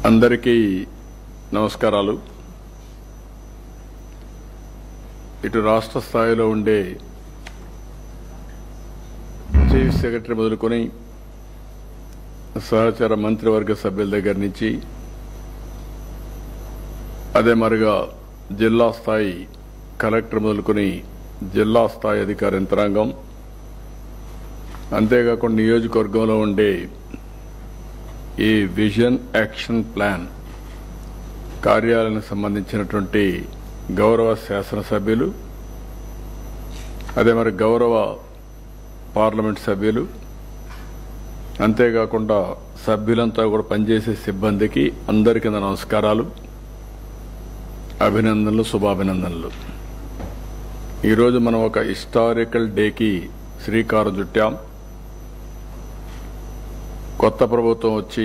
అందరికీ నమస్కారాలు. ఇటు రాష్ట్ర స్థాయిలో ఉండే చీఫ్ సెక్రటరీ మొదలుకొని సహచర మంత్రివర్గ సభ్యుల దగ్గర నుంచి అదే మరిగా జిల్లా స్థాయి కలెక్టర్ మొదలుకొని జిల్లా స్థాయి అధికార యంత్రాంగం, అంతేకాకుండా నియోజకవర్గంలో ఉండే ఈ విజన్ యాక్షన్ ప్లాన్ కార్యాలయానికి సంబంధించినటువంటి గౌరవ శాసనసభ్యులు, అదే మరి గౌరవ పార్లమెంట్ సభ్యులు, అంతేకాకుండా సభ్యులంతా కూడా పనిచేసే సిబ్బందికి అందరికీ నమస్కారాలు, అభినందనలు, శుభాభినందనలు. ఈరోజు మనం ఒక హిస్టారికల్ డేకి శ్రీకారం చుట్టాం. కొత్త ప్రభుత్వం వచ్చి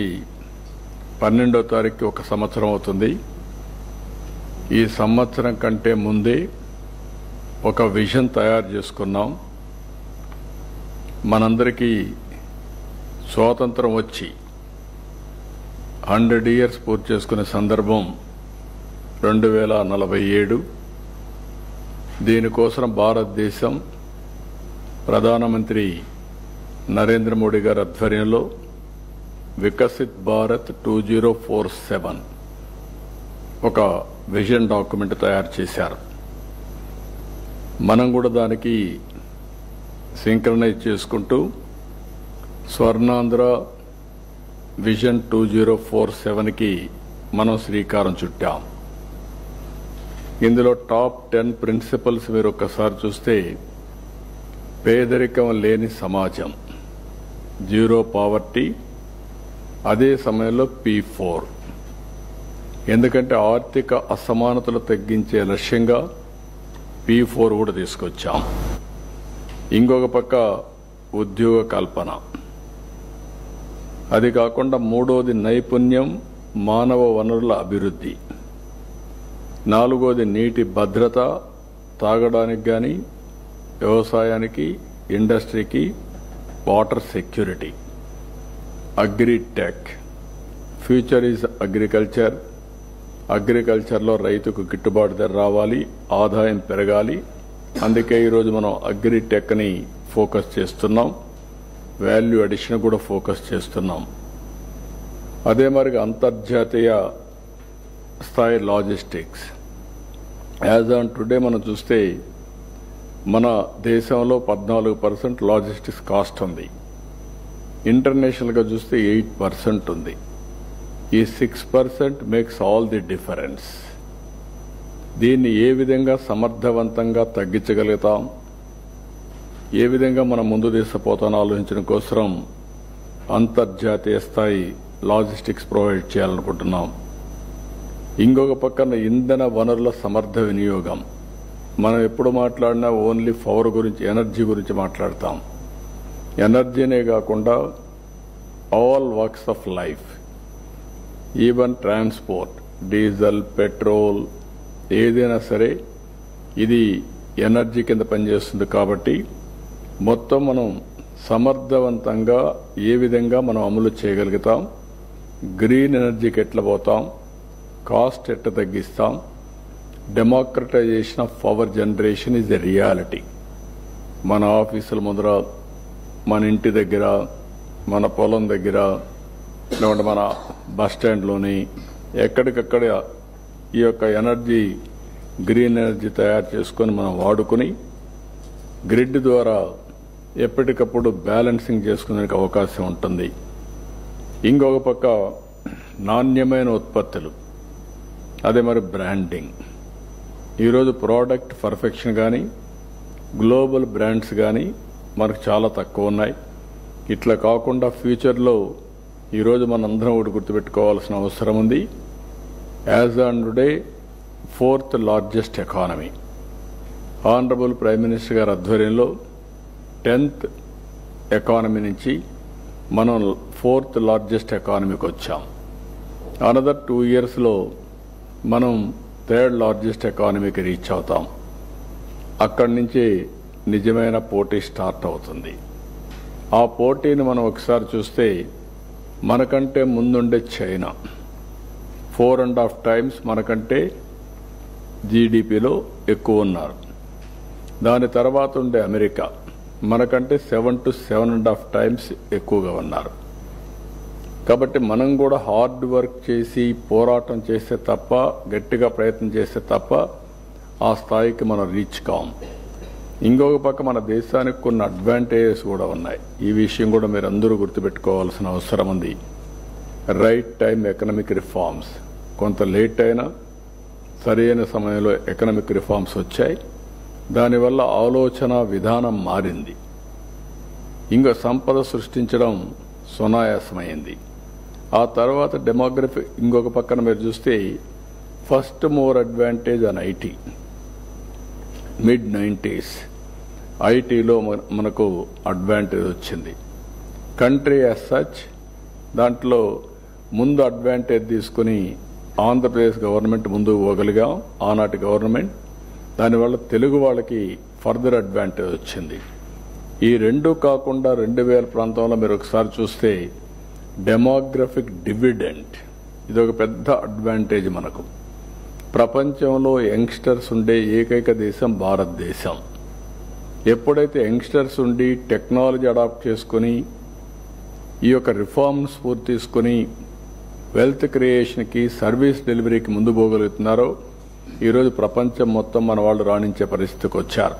12వ తారీఖుకి ఒక సంవత్సరం అవుతుంది. ఈ సంవత్సరం కంటే ముందే ఒక విజన్ తయారు చేసుకున్నాం. మనందరికీ స్వాతంత్రం వచ్చి 100 ఇయర్స్ పూర్తి చేసుకునే సందర్భం 2047. దీనికోసం భారతదేశం ప్రధానమంత్రి నరేంద్ర మోడీ గారి ఆధ్వర్యంలో వికసిత్ భారత్ 2047 ఒక విజన్ డాక్యుమెంట్ తయారు చేశారు. మనం కూడా దానికి సింక్రనైజ్ చేసుకుంటూ స్వర్ణాంధ్ర విజన్ 2047కి మనం శ్రీకారం చుట్టాం. ఇందులో టాప్ 10 ప్రిన్సిపల్స్ మీరు ఒక్కసారి చూస్తే, పేదరికం లేని సమాజం, జీరో పావర్టీ, అదే సమయంలో P4, ఎందుకంటే ఆర్థిక అసమానతలు తగ్గించే లక్ష్యంగా P4 కూడా తీసుకొచ్చాం. ఇంకొక పక్క ఉద్యోగ కల్పన, అది కాకుండా మూడోది నైపుణ్యం, మానవ వనరుల అభివృద్ధి, నాలుగోది నీటి భద్రత, తాగడానికి కానీ వ్యవసాయానికి, ఇండస్ట్రీకి water security, agritech, future is agriculture, అగ్రికల్చర్లో రైతుకు గిట్టుబాటు ధర రావాలి, ఆదాయం పెరగాలి. అందుకే ఈరోజు మనం అగ్రిటెక్ని ఫోకస్ చేస్తున్నాం, వాల్యూ అడిషన్ కూడా ఫోకస్ చేస్తున్నాం. అదే మరి అంతర్జాతీయ స్థాయి లాజిస్టిక్స్, యాజ్ ఆన్ టుడే మనం చూస్తే మన దేశంలో 14% లాజిస్టిక్స్ కాస్ట్ ఉంది. ఇంటర్నేషనల్గా చూస్తే 8% ఉంది. ఈ 6% మేక్స్ ఆల్ ది డిఫరెన్స్. దీన్ని ఏ విధంగా సమర్థవంతంగా తగ్గించగలుగుతాం, ఏ విధంగా మనం ముందు తీసుకుపోతానో ఆలోచించడం కోసం అంతర్జాతీయ స్థాయి లాజిస్టిక్స్ ప్రొవైడ్ చేయాలనుకుంటున్నాం. ఇంకొక పక్కన ఇంధన వనరుల సమర్థ వినియోగం. మనం ఎప్పుడు మాట్లాడినా ఓన్లీ పవర్ గురించి, ఎనర్జీ గురించి మాట్లాడతాం. ఎనర్జీనే కాకుండా all works of life, even transport, diesel, petrol, ఏదైనా సరే ఇది ఎనర్జీ కింద పనిచేస్తుంది. కాబట్టి మొత్తం మనం సమర్థవంతంగా ఏ విధంగా మనం అమలు చేయగలుగుతాం, గ్రీన్ ఎనర్జీకి ఎట్లా పోతాం, కాస్ట్ ఎట్లా తగ్గిస్తాం, democratisation of power generation is a reality. మన ఆఫీసుల ముందర, మన ఇంటి దగ్గర, మన పొలం దగ్గర, లేకుంటే మన బస్ స్టాండ్లోని ఎక్కడికక్కడ ఈ యొక్క ఎనర్జీ, గ్రీన్ ఎనర్జీ తయారు చేసుకొని మనం వాడుకుని గ్రిడ్ ద్వారా ఎప్పటికప్పుడు బ్యాలెన్సింగ్ చేసుకునేందుకు అవకాశం ఉంటుంది. ఇంకొక పక్క నాణ్యమైన ఉత్పత్తులు, అదే మరి బ్రాండింగ్. ఈరోజు ప్రోడక్ట్ పర్ఫెక్షన్ కానీ గ్లోబల్ బ్రాండ్స్ కానీ మనకు చాలా తక్కువ ఉన్నాయి. ఇట్లా కాకుండా ఫ్యూచర్లో ఈరోజు మనందరం ఒకటి గుర్తుపెట్టుకోవాల్సిన అవసరం ఉంది. As on today 4th largest economy, honourable prime minister గారి ఆధ్వర్యంలో 10th ఎకానమీ నుంచి మనం 4th లార్జెస్ట్ ఎకానమీకి వచ్చాం. అనదర్ 2 ఇయర్స్లో మనం 3rd లార్జెస్ట్ ఎకానమీకి రీచ్ అవుతాం. అక్కడి నుంచి నిజమైన పోటీ స్టార్ట్ అవుతుంది. ఆ పోటీని మనం ఒకసారి చూస్తే మనకంటే ముందుండే చైనా, 4.5 టైమ్స్ మనకంటే జీడిపిలో ఎక్కువ ఉన్నారు. దాని తర్వాత ఉండే అమెరికా మనకంటే 7 to 7.5 టైమ్స్ ఎక్కువగా ఉన్నారు. కాబట్టి మనం కూడా హార్డ్ వర్క్ చేసి పోరాటం చేస్తే తప్ప, గట్టిగా ప్రయత్నం చేస్తే తప్ప ఆ స్థాయికి మనం రీచ్ కాం. ఇంకొక పక్క మన దేశానికి కొన్ని అడ్వాంటేజెస్ కూడా ఉన్నాయి. ఈ విషయం కూడా మీరు అందరూ గుర్తుపెట్టుకోవాల్సిన అవసరం ఉంది. రైట్ టైం ఎకనామిక్ రిఫార్మ్స్, కొంత లేట్ అయినా సరైన సమయంలో ఎకనామిక్ రిఫార్మ్స్ వచ్చాయి. దానివల్ల ఆలోచన విధానం మారింది. ఇంకా సంపద సృష్టించడం సునాయాసమైంది. ఆ తర్వాత డెమోగ్రఫీ ఇంకొక పక్కన మీరు చూస్తే first more advantage on IT. mid-90s ఐటీలో మనకు అడ్వాంటేజ్ వచ్చింది. కంట్రీ యాజ్ సచ్ దాంట్లో ముందు అడ్వాంటేజ్ తీసుకుని ఆంధ్రప్రదేశ్ గవర్నమెంట్ ముందుకు పోగలిగాం. ఆనాటి గవర్నమెంట్, దానివల్ల తెలుగు వాళ్ళకి ఫర్దర్ అడ్వాంటేజ్ వచ్చింది. ఈ రెండు కాకుండా 2000 ప్రాంతంలో మీరు ఒకసారి చూస్తే డెమోగ్రఫిక్ డివిడెంట్, ఇదొక పెద్ద అడ్వాంటేజ్ మనకు. ప్రపంచంలో యంగ్స్టర్స్ ఉండే ఏకైక దేశం భారతదేశం. ఎప్పుడైతే యంగ్స్టర్స్ ఉండి టెక్నాలజీ అడాప్ట్ చేసుకుని ఈ యొక్క రిఫార్మ్స్ పూర్తి తీసుకుని వెల్త్ క్రియేషన్కి, సర్వీస్ డెలివరీకి ముందు పోగలుగుతున్నారో ఈరోజు ప్రపంచం మొత్తం మన వాళ్ళు రాణించే పరిస్థితికి వచ్చారు.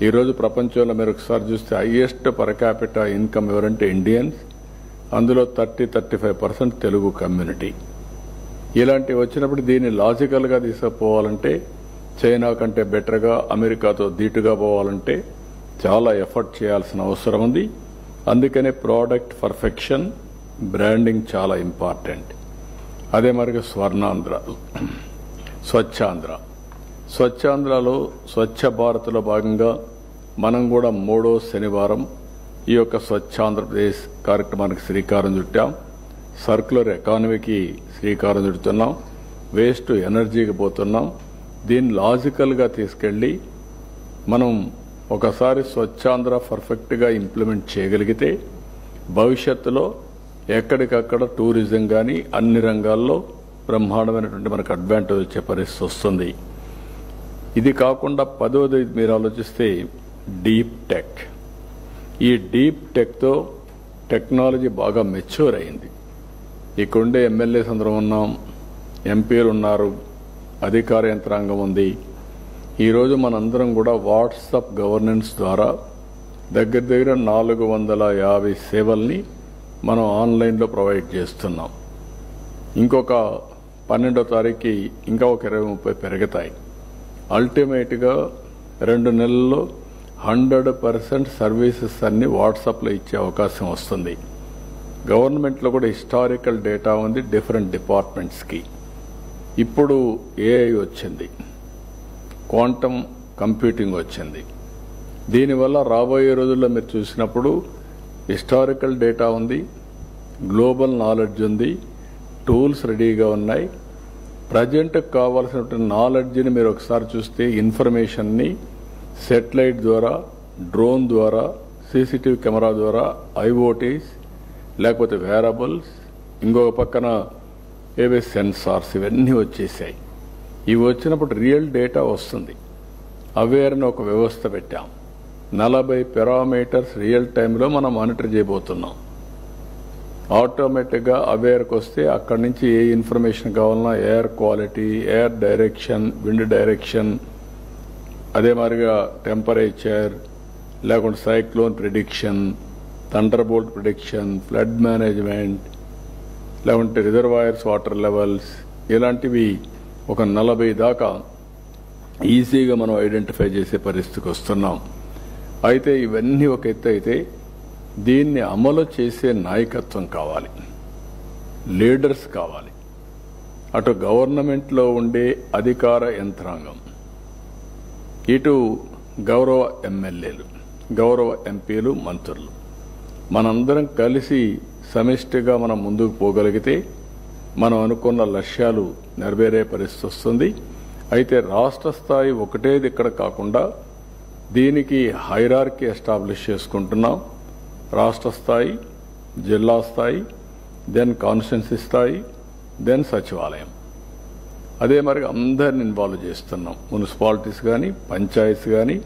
ఈరోజు ప్రపంచంలో మీరు ఒకసారి చూస్తే హైయెస్ట్ పర్ క్యాపిటల్ ఇన్కమ్ ఎవరంటే ఇండియన్స్. అందులో 30-35% తెలుగు కమ్యూనిటీ. ఇలాంటివి వచ్చినప్పుడు దీన్ని లాజికల్గా తీసుకుపోవాలంటే చైనా కంటే బెటర్గా, అమెరికాతో ధీటుగా పోవాలంటే చాలా ఎఫర్ట్ చేయాల్సిన అవసరం ఉంది. అందుకనే ప్రోడక్ట్ పర్ఫెక్షన్, బ్రాండింగ్ చాలా ఇంపార్టెంట్. అదే మరిగా స్వర్ణాంధ్ర, స్వచ్ఛాంధ్రలో స్వచ్ఛ భారత్లో భాగంగా మనం కూడా 3వ శనివారం ఈ యొక్క స్వచ్ఛ ఆంధ్రప్రదేశ్ కార్యక్రమానికి శ్రీకారం చుట్టాం. సర్క్యులర్ ఎకానమీకి శ్రీకారం చుడుతున్నాం. వేస్ట్ టు ఎనర్జీకి పోతున్నాం. దీన్ని లాజికల్గా తీసుకెళ్లి మనం ఒకసారి స్వచ్ఛాంధ్ర పర్ఫెక్ట్గా ఇంప్లిమెంట్ చేయగలిగితే భవిష్యత్తులో ఎక్కడికక్కడ టూరిజం కానీ అన్ని రంగాల్లో బ్రహ్మాండమైనటువంటి మనకు అడ్వాంటేజ్ వచ్చే పరిస్థితి వస్తుంది. ఇది కాకుండా 10వది మీరు ఆలోచిస్తే డీప్ టెక్. ఈ డీప్ టెక్తో టెక్నాలజీ బాగా మెచ్యూర్ అయింది. ఇక్కడుండే ఎమ్మెల్యేస్ అందరం ఉన్నాం, ఎంపీలు ఉన్నారు, అధికార యంత్రాంగం ఉంది. ఈరోజు మనందరం కూడా వాట్సాప్ గవర్నెన్స్ ద్వారా దగ్గర 450 సేవల్ని మనం ఆన్లైన్లో ప్రొవైడ్ చేస్తున్నాం. ఇంకొక 12వ తారీఖుకి ఇంకా ఒక 20-30 పెరుగుతాయి. అల్టిమేట్గా 2 నెలల్లో 100% సర్వీసెస్ అన్ని వాట్సాప్లో ఇచ్చే అవకాశం వస్తుంది. గవర్నమెంట్లో కూడా హిస్టారికల్ డేటా ఉంది డిఫరెంట్ డిపార్ట్మెంట్స్కి. ఇప్పుడు ఏఐ వచ్చింది, క్వాంటమ్ కంప్యూటింగ్ వచ్చింది. దీనివల్ల రాబోయే రోజుల్లో మీరు చూసినప్పుడు హిస్టారికల్ డేటా ఉంది, గ్లోబల్ నాలెడ్జ్ ఉంది, టూల్స్ రెడీగా ఉన్నాయి. ప్రజెంట్కి కావాల్సినటువంటి నాలెడ్జ్ని మీరు ఒకసారి చూస్తే ఇన్ఫర్మేషన్ని సెటిలైట్ ద్వారా, డ్రోన్ ద్వారా, సీసీటీవీ కెమెరా ద్వారా, ఐఓటీస్ లేకపోతే వేరబుల్స్, ఇంకొక పక్కన ఏవే సెన్సార్స్, ఇవన్నీ వచ్చేసాయి. ఇవి వచ్చినప్పుడు రియల్ డేటా వస్తుంది. అవేర్ అని ఒక వ్యవస్థ పెట్టాం. 40 పారామీటర్స్ రియల్ టైంలో మనం మానిటర్ చేయబోతున్నాం. ఆటోమేటిక్గా అవేర్కి వస్తే అక్కడి నుంచి ఏ ఇన్ఫర్మేషన్ కావాలన్నా air quality, air direction, wind direction, అదే మాదిరిగా టెంపరేచర్, లేకుంటే cyclone prediction, thunderbolt prediction, flood management, లేకుంటే రిజర్వాయర్స్ వాటర్ లెవెల్స్, ఇలాంటివి ఒక 40 దాకా ఈజీగా మనం ఐడెంటిఫై చేసే పరిస్థితికి వస్తున్నాం. అయితే ఇవన్నీ ఒక ఎత్తు అయితే దీన్ని అమలు చేసే నాయకత్వం కావాలి, లీడర్స్ కావాలి. అటు గవర్నమెంట్లో ఉండే అధికార యంత్రాంగం, ఇటు గౌరవ ఎమ్మెల్యేలు, గౌరవ ఎంపీలు, మంత్రులు, మనందరం కలిసి సమిష్టిగా మనం ముందుకు పోగలిగితే మనం అనుకున్న లక్ష్యాలు నెరవేరే పరిస్థితి వస్తుంది. అయితే రాష్ట్ర స్థాయి ఒకటేది ఇక్కడ కాకుండా దీనికి హైరార్కీ ఎస్టాబ్లిష్ చేసుకుంటున్నాం. రాష్ట్ర స్థాయి, జిల్లా స్థాయి, దెన్ కాన్స్టిట్యున్సీ స్థాయి, దెన్ సచివాలయం. అదే మరి అందరిని ఇన్వాల్వ్ చేస్తున్నాం. మున్సిపాలిటీస్ కానీ పంచాయతీస్ కానీ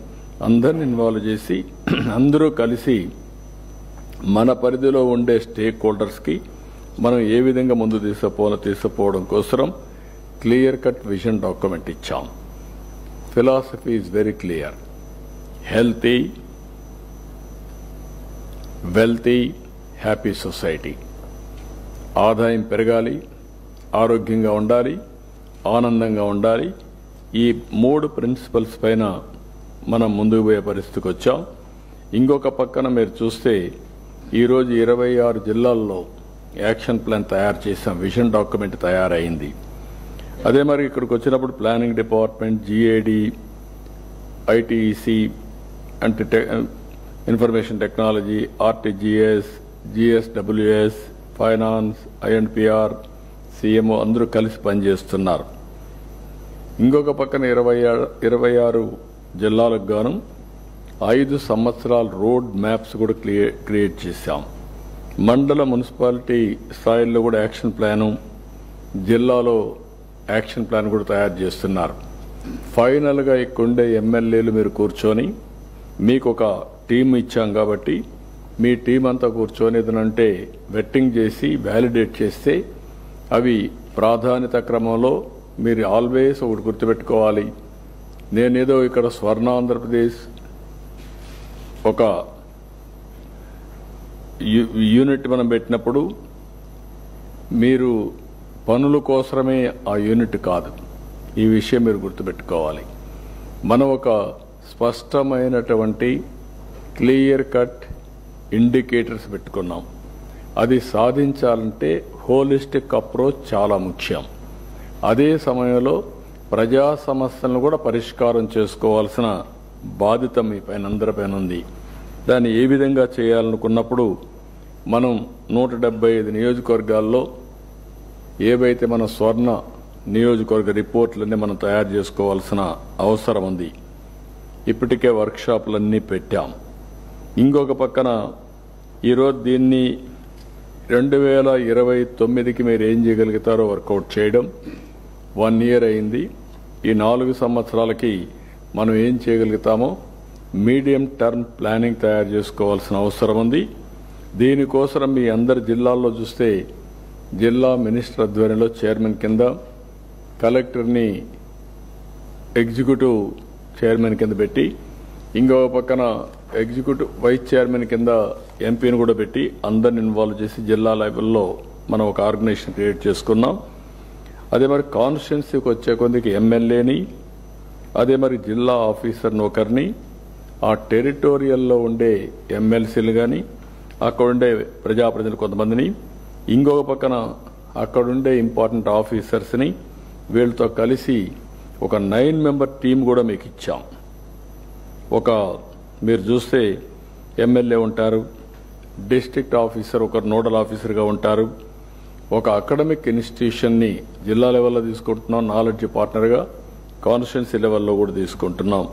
అందరిని ఇన్వాల్వ్ చేసి అందరూ కలిసి మన పరిధిలో ఉండే స్టేక్ హోల్డర్స్కి మనం ఏ విధంగా ముందు తీసుకుపోవడం కోసం క్లియర్ కట్ విజన్ డాక్యుమెంట్ ఇచ్చాం. Philosophy is very clear. Healthy, wealthy, happy society. ఆదాయం పెరగాలి, ఆరోగ్యంగా ఉండాలి, ఆనందంగా ఉండాలి. ఈ 3 ప్రిన్సిపల్స్ పైన మనం ముందుకు పోయే పరిస్థితికి వచ్చాం. ఇంకొక పక్కన మీరు చూస్తే ఈరోజు 26 జిల్లాల్లో యాక్షన్ ప్లాన్ తయారు చేసాం. విజన్ డాక్యుమెంట్ తయారైంది. అదే మరి ఇక్కడికి వచ్చినప్పుడు ప్లానింగ్ డిపార్ట్మెంట్, జీఏడి, ఐటీఈసీ అంటే information technology, RTGS, GSWS, finance, INPR, CMO అందరూ కలిసి పనిచేస్తున్నారు. ఇంకొక పక్కన 26 జిల్లాలకు గాను 5 సంవత్సరాల రోడ్ మ్యాప్స్ కూడా క్రియేట్ చేశాం. మండల మున్సిపాలిటీ స్థాయిలో కూడా యాక్షన్ ప్లాను, జిల్లాలో యాక్షన్ ప్లాన్ కూడా తయారు చేస్తున్నారు. ఫైనల్గా ఇక్కడుండే ఎమ్మెల్యేలు మీరు కూర్చొని మీకు ఒక టీం ఇచ్చాం కాబట్టి మీ టీం అంతా కూర్చొని ఏదనంటే వెట్టింగ్ చేసి వ్యాలిడేట్ చేస్తే అవి ప్రాధాన్యత క్రమంలో మీరు ఆల్వేస్ ఒకటి గుర్తుపెట్టుకోవాలి. నేనేదో ఇక్కడ స్వర్ణ ఆంధ్రప్రదేశ్ ఒక యూనిట్ మనం పెట్టినప్పుడు మీరు పనుల కోసమే ఆ యూనిట్ కాదు. ఈ విషయం మీరు గుర్తుపెట్టుకోవాలి. మనం ఒక స్పష్టమైనటువంటి క్లియర్ కట్ ఇండికేటర్స్ పెట్టుకున్నాం. అది సాధించాలంటే హోలిస్టిక్ అప్రోచ్ చాలా ముఖ్యం. అదే సమయంలో ప్రజా సమస్యలను కూడా పరిష్కారం చేసుకోవాల్సిన బాధ్యత మీ పైన అందరిపైన ఉంది. దాన్ని ఏ విధంగా చేయాలనుకున్నప్పుడు మనం 175 నియోజకవర్గాల్లో ఏవైతే మన స్వర్ణ నియోజకవర్గ రిపోర్ట్లన్నీ మనం తయారు చేసుకోవాల్సిన అవసరం ఉంది. ఇప్పటికే వర్క్షాపులన్నీ పెట్టాం. ఇంకొక పక్కన ఈరోజు దీన్ని 2029కి మీరు ఏం చేయగలుగుతారో వర్కౌట్ చేయడం 1 ఇయర్ అయింది. ఈ 4 సంవత్సరాలకి మనం ఏం చేయగలుగుతామో మీడియం టర్మ్ ప్లానింగ్ తయారు చేసుకోవాల్సిన అవసరం ఉంది. దీనికోసం మీ అందరి జిల్లాల్లో చూస్తే జిల్లా మినిస్టర్ ఆధ్వర్యంలో చైర్మన్ కింద, కలెక్టర్ని ఎగ్జిక్యూటివ్ చైర్మన్ కింద పెట్టి, ఇంకొక పక్కన ఎగ్జిక్యూటివ్ వైస్ చైర్మన్ కింద ఎంపీని కూడా పెట్టి అందరిని ఇన్వాల్వ్ చేసి జిల్లా లెవెల్లో మనం ఒక ఆర్గనైజేషన్ క్రియేట్ చేసుకున్నాం. అదే మరి కాన్స్టిట్యున్సీకి వచ్చే కొందికి ఎమ్మెల్యేని, అదే మరి జిల్లా ఆఫీసర్ని ఒకరిని, ఆ టెరిటోరియల్లో ఉండే ఎమ్మెల్సీలు కానీ అక్కడ ఉండే ప్రజాప్రతినిధులు కొంతమందిని, ఇంకొక పక్కన అక్కడుండే ఇంపార్టెంట్ ఆఫీసర్స్ని వీళ్ళతో కలిసి ఒక 9 మెంబర్ టీం కూడా మీకు ఇచ్చాం. ఒక మీరు చూస్తే ఎమ్మెల్యే ఉంటారు, డిస్ట్రిక్ట్ ఆఫీసర్ ఒకరు నోడల్ ఆఫీసర్గా ఉంటారు, ఒక అకాడమిక్ ఇన్స్టిట్యూషన్ని జిల్లా లెవెల్లో తీసుకుంటున్నాం, నాలెడ్జ్ పార్ట్నర్గా కాన్స్టిట్యున్సీ లెవెల్లో కూడా తీసుకుంటున్నాం.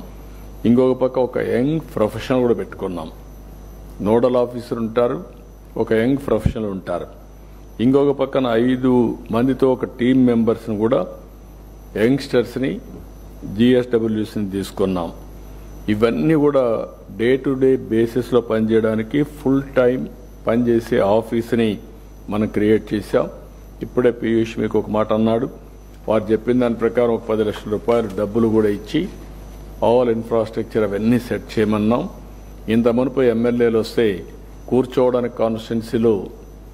ఇంకొక పక్క ఒక యంగ్ ప్రొఫెషనల్ కూడా పెట్టుకున్నాం. నోడల్ ఆఫీసర్ ఉంటారు, ఒక యంగ్ ప్రొఫెషనల్ ఉంటారు. ఇంకొక పక్కన 5 మందితో ఒక టీం మెంబర్స్ని కూడా యంగ్స్టర్స్ని, జిఎస్డబ్ల్యూస్ని తీసుకున్నాం. ఇవన్నీ కూడా డే టు డే బేసిస్లో పనిచేయడానికి ఫుల్ టైం పనిచేసే ఆఫీస్ని మనం క్రియేట్ చేశాం. ఇప్పుడే పీయూష్ మీకు ఒక మాట అన్నాడు. వారు చెప్పిన దాని ప్రకారం ఒక 10 లక్షల రూపాయలు డబ్బులు కూడా ఇచ్చి ఆల్ ఇన్ఫ్రాస్ట్రక్చర్ అవన్నీ సెట్ చేయమన్నాం. ఇంత మునుపు ఎమ్మెల్యేలు వస్తే కూర్చోవడానికి కాన్స్టిట్యున్సీలో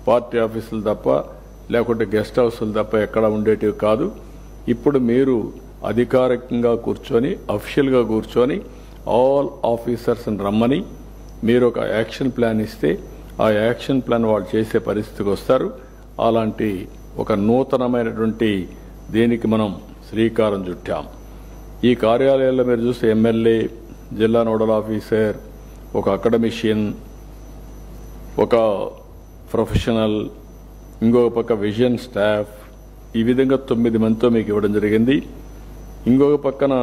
పార్టీ ఆఫీసులు తప్ప లేకుంటే గెస్ట్ హౌస్లు తప్ప ఎక్కడ ఉండేటివి కాదు. ఇప్పుడు మీరు అధికారికంగా కూర్చొని అఫీషియల్గా కూర్చొని ఆల్ ఆఫీసర్స్ని రమ్మని మీరు ఒక యాక్షన్ ప్లాన్ ఇస్తే ఆ యాక్షన్ ప్లాన్ వాళ్ళు చేసే పరిస్థితికి వస్తారు. అలాంటి ఒక నూతనమైనటువంటి దీనికి మనం శ్రీకారం చుట్టాం. ఈ కార్యాలయాల్లో మీరు చూస్తే ఎమ్మెల్యే, జిల్లా నోడల్ ఆఫీసర్, ఒక అకాడమిషియన్, ఒక ప్రొఫెషనల్, ఇంకొక పక్క విజన్ స్టాఫ్, ఈ విధంగా 9 మందితో మీకు ఇవ్వడం జరిగింది. ఇంకొక పక్కన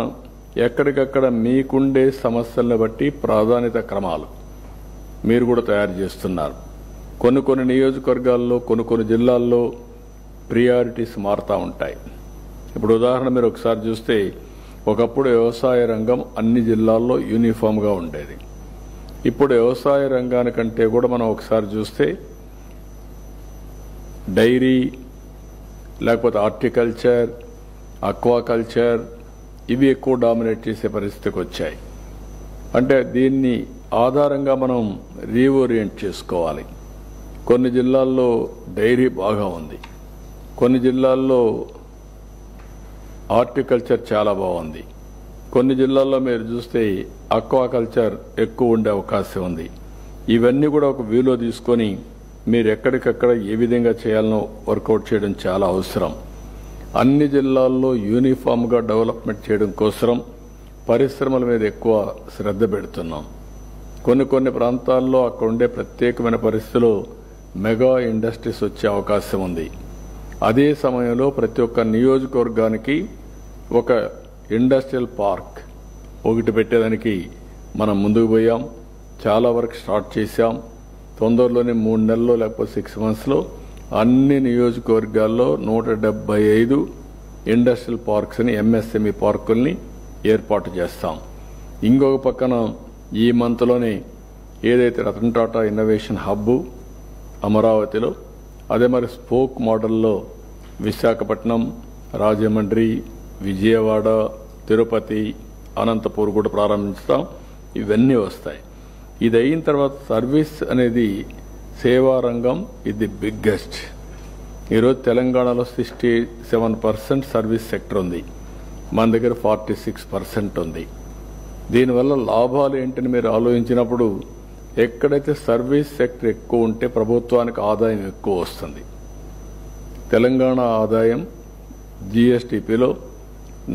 ఎక్కడికక్కడ మీకుండే సమస్యలను బట్టి ప్రాధాన్యత క్రమాలు మీరు కూడా తయారు చేస్తున్నారు. కొన్ని నియోజకవర్గాల్లో, కొన్ని జిల్లాల్లో ప్రియారిటీస్ మారుతూ ఉంటాయి. ఇప్పుడు ఉదాహరణ మీరు ఒకసారి చూస్తే ఒకప్పుడు వ్యవసాయ రంగం అన్ని జిల్లాల్లో యూనిఫామ్గా ఉండేది. ఇప్పుడు వ్యవసాయ రంగానికంటే కూడా మనం ఒకసారి చూస్తే డైరీ, లేకపోతే హార్టికల్చర్, అక్వాకల్చర్ ఇవి ఎక్కువ డామినేట్ చేసే పరిస్థితికి వచ్చాయి. అంటే దీన్ని ఆధారంగా మనం రీఓరియంట్ చేసుకోవాలి. కొన్ని జిల్లాల్లో డైరీ బాగా ఉంది, కొన్ని జిల్లాల్లో హార్టికల్చర్ చాలా బాగుంది, కొన్ని జిల్లాల్లో మీరు చూస్తే అక్వాకల్చర్ ఎక్కువ ఉండే అవకాశం ఉంది. ఇవన్నీ కూడా ఒక వ్యూలో తీసుకొని మీరు ఎక్కడికక్కడ ఏ విధంగా చేయాలనో వర్కౌట్ చేయడం చాలా అవసరం. అన్ని జిల్లాల్లో యూనిఫామ్గా డెవలప్మెంట్ చేయడం కోసం పరిశ్రమల మీద ఎక్కువ శ్రద్ధ పెడుతున్నాం. కొన్ని ప్రాంతాల్లో అక్కడ ఉండే ప్రత్యేకమైన పరిస్థితుల్లో మెగా ఇండస్ట్రీస్ వచ్చే అవకాశం ఉంది. అదే సమయంలో ప్రతి ఒక్క నియోజకవర్గానికి ఒక ఇండస్ట్రియల్ పార్క్ ఒకటి పెట్టేదానికి మనం ముందుకు పోయాం. చాలా వరకు స్టార్ట్ చేశాం. తొందరలోనే 3 నెలల్లో లేకపోతే 6 మంత్స్లో అన్ని నియోజకవర్గాల్లో 175 ఇండస్ట్రియల్ పార్క్స్ని, ఎంఎస్ఎంఈ పార్కుల్ని ఏర్పాటు చేస్తాం. ఇంకొక పక్కన ఈ మంత్లోనే ఏదైతే రతన్ టాటా ఇన్నోవేషన్ హబ్ అమరావతిలో, అదే మరి స్పోక్ మోడల్లో విశాఖపట్నం, రాజమండ్రి, విజయవాడ, తిరుపతి, అనంతపూర్ కూడా ప్రారంభిస్తాం. ఇవన్నీ వస్తాయి. ఇది అయిన తర్వాత సర్వీస్ అనేది సేవా రంగం ఇది బిగ్గెస్ట్. ఈరోజు తెలంగాణలో 67% సర్వీస్ సెక్టర్ ఉంది, మన దగ్గర 46% ఉంది. దీనివల్ల లాభాలు ఏంటని మీరు ఆలోచించినప్పుడు ఎక్కడైతే సర్వీస్ సెక్టర్ ఎక్కువ ఉంటే ప్రభుత్వానికి ఆదాయం ఎక్కువ వస్తుంది. తెలంగాణ ఆదాయం జీఎస్టీపీలో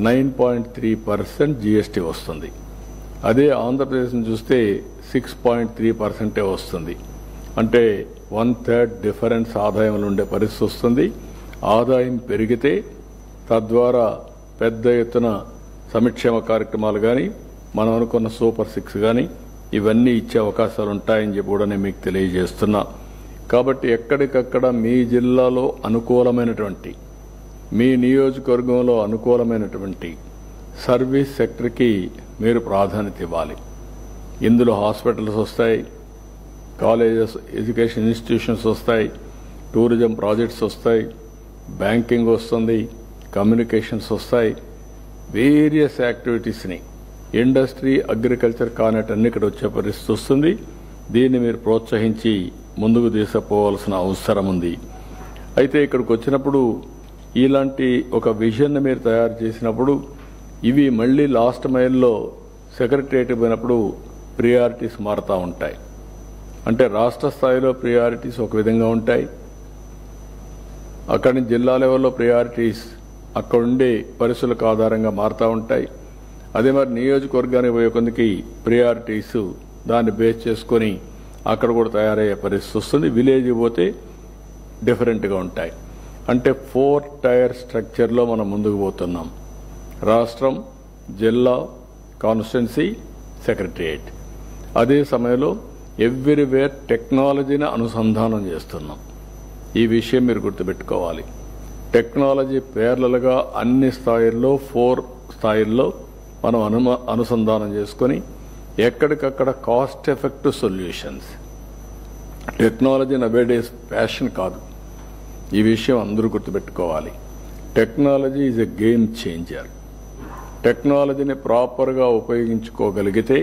9.3% జీఎస్టీ వస్తుంది. అదే ఆంధ్రప్రదేశ్ని చూస్తే 6.3% వస్తుంది. అంటే 1/3 డిఫరెన్స్ ఆదాయంలో ఉండే పరిస్థితి వస్తుంది. ఆదాయం పెరిగితే తద్వారా పెద్ద ఎత్తున సంక్షేమ కార్యక్రమాలు కానీ, మనం అనుకున్న సూపర్ 6 కానీ ఇవన్నీ ఇచ్చే అవకాశాలు ఉంటాయని చెప్పి కూడా నేను మీకు తెలియజేస్తున్నా. కాబట్టి ఎక్కడికక్కడ మీ జిల్లాలో అనుకూలమైనటువంటి, మీ నియోజకవర్గంలో అనుకూలమైనటువంటి సర్వీస్ సెక్టర్కి మీరు ప్రాధాన్యత ఇవ్వాలి. ఇందులో హాస్పిటల్స్ వస్తాయి, కాలేజెస్, ఎడ్యుకేషన్ ఇన్స్టిట్యూషన్స్ వస్తాయి, టూరిజం ప్రాజెక్ట్స్ వస్తాయి, బ్యాంకింగ్ వస్తుంది, కమ్యూనికేషన్స్ వస్తాయి. వేరియస్ యాక్టివిటీస్ని ఇండస్ట్రీ, అగ్రికల్చర్ కానటన్ని ఇక్కడ వచ్చే పరిస్థితి వస్తుంది. దీన్ని మీరు ప్రోత్సహించి ముందుకు తీసుకుపోవాల్సిన అవసరం ఉంది. అయితే ఇక్కడికి వచ్చినప్పుడు ఇలాంటి ఒక విజన్ మీరు తయారు చేసినప్పుడు ఇవి మళ్ళీ లాస్ట్ మైల్లో సెక్రటరియట్ పోయినప్పుడు ప్రియారిటీస్ మారుతూ ఉంటాయి. అంటే రాష్ట్ర స్థాయిలో ప్రియారిటీస్ ఒక విధంగా ఉంటాయి, అక్కడి నుంచి జిల్లా లెవెల్లో ప్రియారిటీస్ అక్కడ ఉండే పరిస్థితులకు ఆధారంగా మారుతూ ఉంటాయి. అదే మరి నియోజకవర్గానికి పోయే కొందికి ప్రియారిటీస్ దాన్ని బేస్ చేసుకొని అక్కడ కూడా తయారయ్యే పరిస్థితి వస్తుంది. విలేజ్ పోతే డిఫరెంట్గా ఉంటాయి. అంటే 4 టైర్ స్ట్రక్చర్లో మనం ముందుకు పోతున్నాం. రాష్ట్రం, జిల్లా, కాన్స్టిట్యున్సీ, సెక్రటరియట్. అదే సమయంలో ఎవ్రీవేర్ టెక్నాలజీని అనుసంధానం చేస్తున్నాం. ఈ విషయం మీరు గుర్తుపెట్టుకోవాలి. టెక్నాలజీ పేర్లలుగా అన్ని స్థాయిల్లో 4 స్థాయిల్లో మనం అనుసంధానం చేసుకొని ఎక్కడికక్కడ cost effective solutions. Technology nowadays fashion కాదు, ఈ విషయం అందరూ గుర్తుపెట్టుకోవాలి. Technology is a game changer. టెక్నాలజీని ప్రాపర్గా ఉపయోగించుకోగలిగితే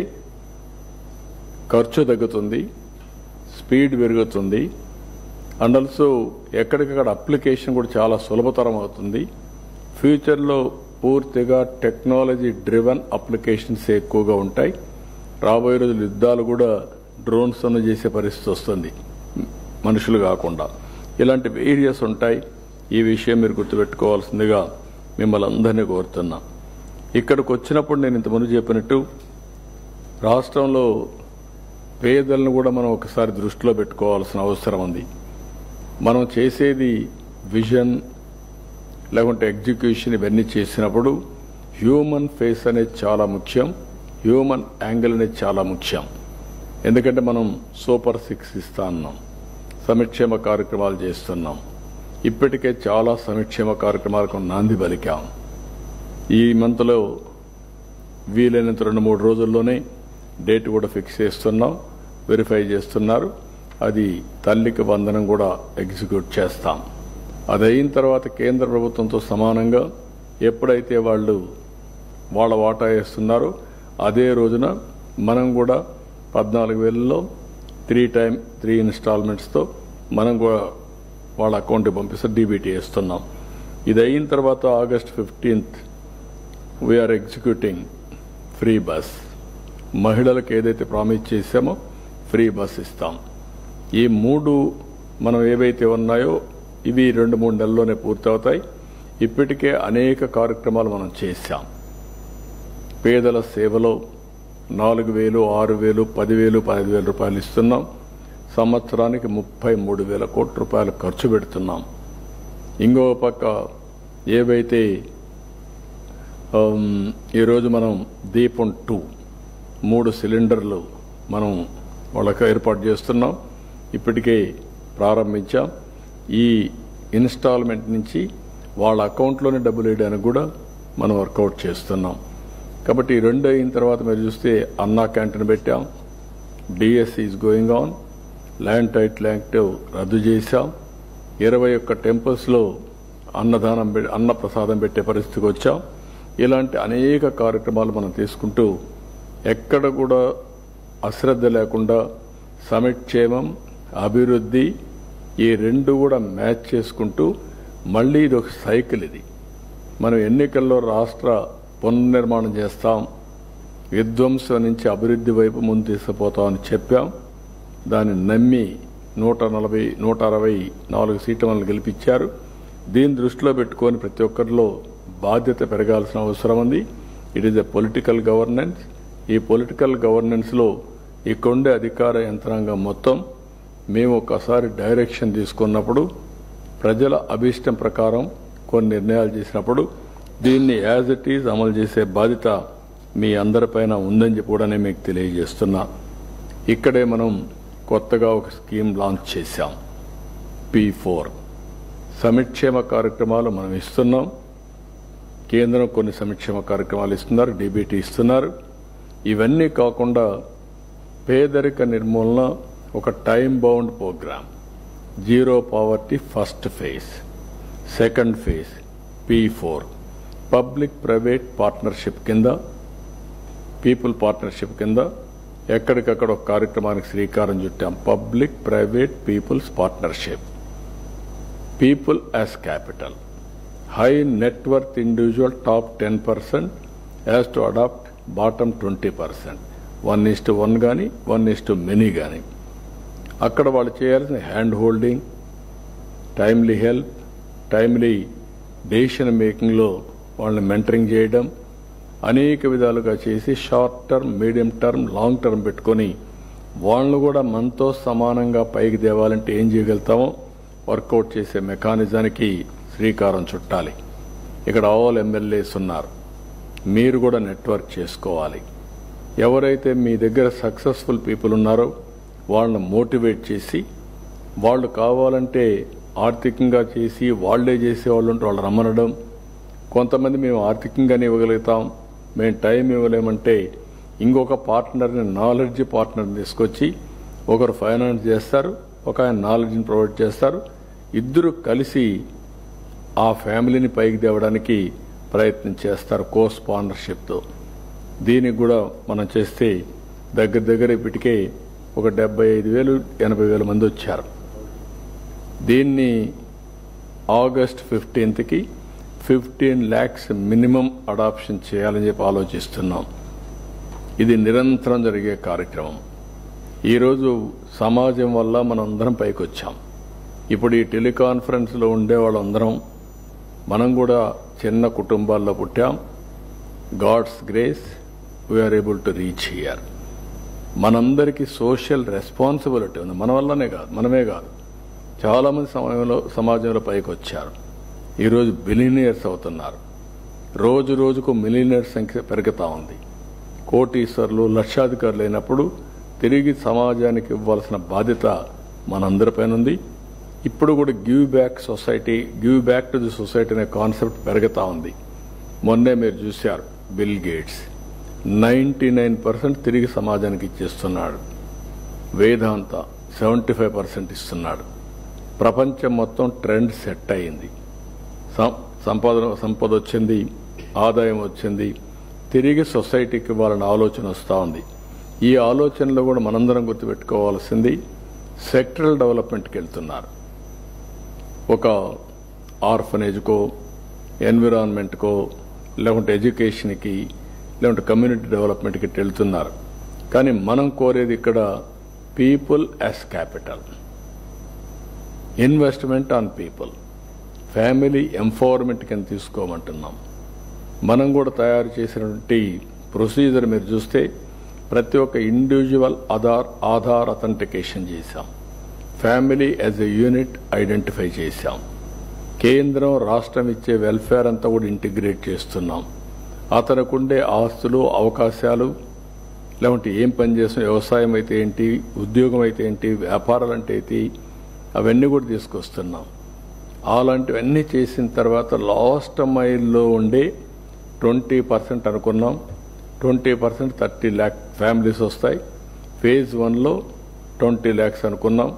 ఖర్చు తగ్గుతుంది, స్పీడ్ పెరుగుతుంది, అండ్ ఆల్సో ఎక్కడికక్కడ అప్లికేషన్ కూడా చాలా సులభతరం అవుతుంది. ఫ్యూచర్లో పూర్తిగా టెక్నాలజీ డ్రివెన్ అప్లికేషన్స్ ఎక్కువగా ఉంటాయి. రాబోయే రోజులు యుద్ధాలు కూడా డ్రోన్స్ అను చేసే పరిస్థితి వస్తుంది, మనుషులు కాకుండా. ఇలాంటి వేరియస్ ఉంటాయి. ఈ విషయం మీరు గుర్తుపెట్టుకోవాల్సిందిగా మిమ్మల్ని అందరినీ కోరుతున్నా. ఇక్కడికి వచ్చినప్పుడు నేను ఇంతకుముందు చెప్పినట్టు రాష్ట్రంలో పేదలను కూడా మనం ఒకసారి దృష్టిలో పెట్టుకోవాల్సిన అవసరం ఉంది. మనం చేసేది విజన్ లేకుంటే ఎగ్జిక్యూషన్ ఇవన్నీ చేసినప్పుడు హ్యూమన్ ఫేస్ అనేది చాలా ముఖ్యం, హ్యూమన్ యాంగిల్ అనేది చాలా ముఖ్యం. ఎందుకంటే మనం సూపర్ 6 ఇస్తా ఉన్నాం, సంక్షేమ కార్యక్రమాలు చేస్తున్నాం. ఇప్పటికే చాలా సంక్షేమ కార్యక్రమాలకు నాంది పలికాం. ఈ మంత్లో వీలైనంత 2-3 రోజుల్లోనే డేట్ కూడా ఫిక్స్ చేస్తున్నాం, వెరిఫై చేస్తున్నారు. అది తల్లికి వందనం కూడా ఎగ్జిక్యూట్ చేస్తాం. అది అయిన తర్వాత కేంద్ర ప్రభుత్వంతో సమానంగా ఎప్పుడైతే వాళ్ళ వాటా వేస్తున్నారో అదే రోజున మనం కూడా 14,000లో 3 ఇన్స్టాల్మెంట్స్తో మనం కూడా వాళ్ళ అకౌంట్కి పంపిస్తే డీబీటీ వేస్తున్నాం. ఇది అయిన తర్వాత August 15th we are executing free bus. మహిళలకు ఏదైతే ప్రామిస్ చేశామో ఫ్రీ బస్ ఇస్తాం. ఈ 3 మనం ఏవైతే ఉన్నాయో ఇవి 2-3 నెలల్లోనే పూర్తవుతాయి. ఇప్పటికే అనేక కార్యక్రమాలు మనం చేశాం. పేదల సేవలో 4,000, 6,000, 10,000, 15,000 రూపాయలు ఇస్తున్నాం. సంవత్సరానికి 33,000 కోట్ల రూపాయలు ఖర్చు పెడుతున్నాం. ఇంకో పక్క ఏవైతే ఈరోజు మనం దీపం 2 3 సిలిండర్లు మనం వాళ్ళకి ఏర్పాటు చేస్తున్నాం. ఇప్పటికే ప్రారంభించాం. ఈ ఇన్స్టాల్మెంట్ నుంచి వాళ్ళ అకౌంట్లోనే డబ్బులు వేయడానికి కూడా మనం వర్కౌట్ చేస్తున్నాం. కాబట్టి ఈ 2 అయిన తర్వాత మీరు చూస్తే అన్నా క్యాంటీన్ పెట్టాం. DSC is going on. Land title act రద్దు చేశాం. 21 టెంపుల్స్లో అన్న ప్రసాదం పెట్టే పరిస్థితికి వచ్చాం. ఇలాంటి అనేక కార్యక్రమాలు మనం తీసుకుంటూ ఎక్కడ కూడా అశ్రద్ధ లేకుండా సంక్షేమం, అభివృద్ధి ఈ 2 కూడా మ్యాచ్ చేసుకుంటూ మళ్ళీ ఇది ఒక సైకిల్. ఇది మనం ఎన్నికల్లో రాష్ట్ర పునర్నిర్మాణం చేస్తాం, విధ్వంసం నుంచి అభివృద్ధి వైపు ముందు తీసుకుపోతామని చెప్పాం. దాన్ని నమ్మి 164 సీట్లు మనల్ని గెలిపించారు. దీన్ని దృష్టిలో పెట్టుకొని ప్రతి ఒక్కరిలో బాధ్యత పెరగాల్సిన అవసరం ఉంది. It is a political governance. ఈ పొలిటికల్ గవర్నెన్స్లో ఇక్కడుండే అధికార యంత్రాంగం మొత్తం మేము ఒకసారి డైరెక్షన్ తీసుకున్నప్పుడు, ప్రజల అభీష్టం ప్రకారం కొన్ని నిర్ణయాలు చేసినప్పుడు దీన్ని యాజ్ ఇట్ ఈజ్ అమలు చేసే బాధ్యత మీ అందరిపైన ఉందని చెప్పి కూడా నేను మీకు తెలియజేస్తున్నా. ఇక్కడే మనం కొత్తగా ఒక స్కీమ్ లాంచ్ చేశాం. P4 సంక్షేమ కార్యక్రమాలు మనం ఇస్తున్నాం. కేంద్రం కొన్ని సంక్షేమ కార్యక్రమాలు ఇస్తున్నారు, డీబీటీ ఇస్తున్నారు. ఇవన్నీ కాకుండా పేదరిక నిర్మూలన ఒక time bound programme. Zero poverty first phase, second phase P4 public private partnership కింద, పీపుల్ పార్ట్నర్షిప్ కింద ఎక్కడికక్కడ ఒక కార్యక్రమానికి శ్రీకారం చుట్టాం. Public private people's partnership. People as capital. High net worth individual top 10% as to adopt bottom 20%. 1:1 కానీ 1:many కానీ. అక్కడ వాళ్ళు చేయాల్సిన hand holding, timely help, timely decision మేకింగ్లో వాళ్ళని మెంటరింగ్ చేయడం, అనేక విధాలుగా చేసి short term, medium term, long term పెట్టుకొని వాళ్ళను కూడా మనతో సమానంగా పైకి తేవాలంటే ఏం చేయగలుగుతామో వర్కౌట్ చేసే మెకానిజానికి శ్రీకారం చుట్టాలి. ఇక్కడ ఆల్ ఎమ్మెల్యేస్ ఉన్నారు. మీరు కూడా నెట్వర్క్ చేసుకోవాలి. ఎవరైతే మీ దగ్గర సక్సెస్ఫుల్ పీపుల్ ఉన్నారో వాళ్ళని మోటివేట్ చేసి, వాళ్ళు కావాలంటే ఆర్థికంగా చేసి వాళ్లే చేసేవాళ్ళు ఉంటే వాళ్ళు రమ్మనడం. కొంతమంది మేము ఆర్థికంగానే ఇవ్వగలుగుతాం, మేము టైం ఇవ్వలేమంటే ఇంకొక పార్ట్నర్ని, నాలెడ్జ్ పార్ట్నర్ని తీసుకొచ్చి ఒకరు ఫైనాన్స్ చేస్తారు, ఒక ఆయన నాలెడ్జ్ని ప్రొవైడ్ చేస్తారు. ఇద్దరు కలిసి ఆ ఫ్యామిలీని పైకి తేవడానికి ప్రయత్నం చేస్తారు కో స్పాన్సర్షిప్తో. దీనికి కూడా మనం చేస్తే దగ్గర ఇప్పటికే ఒక 75,000-80,000 మంది వచ్చారు. దీన్ని August 15th 15 lakhs minimum adoption చేయాలని చెప్పి ఆలోచిస్తున్నాం. ఇది నిరంతరం జరిగే కార్యక్రమం. ఈరోజు సమాజం వల్ల మనం అందరం పైకి వచ్చాం. ఇప్పుడు ఈ టెలికాన్ఫరెన్స్లో ఉండే వాళ్ళందరం మనం కూడా చిన్న కుటుంబాల్లో పుట్టాం. God's grace we are able to reach here. మనందరికీ సోషల్ రెస్పాన్సిబిలిటీ ఉంది. మన వల్లనే కాదు, మనమే కాదు, చాలామంది సమాజంలో పైకి వచ్చారు. ఈరోజు బిలియనియర్స్ అవుతున్నారు. రోజు రోజుకు మిలియనియర్ సంఖ్య పెరుగుతూ ఉంది. కోటీశ్వర్లు, లక్షాధికారులు అయినప్పుడు తిరిగి సమాజానికి ఇవ్వాల్సిన బాధ్యత మనందరిపైన ఉంది. ఇప్పుడు కూడా give back to the society అనే కాన్సెప్ట్ పెరుగుతా ఉంది. మొన్నే మీరు చూశారు, బిల్ గేట్స్ 99% తిరిగి సమాజానికి ఇచ్చేస్తున్నాడు. వేదాంత 75% ఇస్తున్నాడు. ప్రపంచం మొత్తం ట్రెండ్ సెట్ అయింది. సంపద వచ్చింది, ఆదాయం వచ్చింది, తిరిగి సొసైటీకి వాళ్ళని ఆలోచన వస్తూ ఉంది. ఈ ఆలోచనలో కూడా మనందరం గుర్తుపెట్టుకోవాల్సింది సెక్టరల్ డెవలప్మెంట్కి వెళ్తున్నారు. ఒక ఆర్ఫనేజ్కో, ఎన్విరాన్మెంట్కో, లేకుంటే ఎడ్యుకేషన్కి, లేకుంటే కమ్యూనిటీ డెవలప్మెంట్కి వెళ్తున్నారు. కానీ మనం కోరేది ఇక్కడ people as capital, investment on people, family empowerment కింద తీసుకోమంటున్నాం. మనం కూడా తయారు చేసినటువంటి ప్రొసీజర్ మీరు చూస్తే ప్రతి ఒక్క ఇండివిజువల్ ఆధార్ అథెంటికేషన్ చేశాం. Family as a unit identify చేశాం. కేంద్రం రాష్ట్రం ఇచ్చే వెల్ఫేర్ అంతా కూడా ఇంటిగ్రేట్ చేస్తున్నాం. అతనుకుండే ఆస్తులు, అవకాశాలు, లేకుంటే ఏం పని చేస్తున్న వ్యవసాయం అయితే ఏంటి, ఉద్యోగం అయితే ఏంటి, వ్యాపారాలు అంటే ఏంటి, అవన్నీ కూడా తీసుకొస్తున్నాం. అలాంటివన్నీ చేసిన తర్వాత లాస్ట్ మైల్లో ఉండే 20% అనుకున్నాం. 20% 30 lakh ఫ్యామిలీస్ వస్తాయి. ఫేజ్ 1లో 20 lakhs అనుకున్నాం.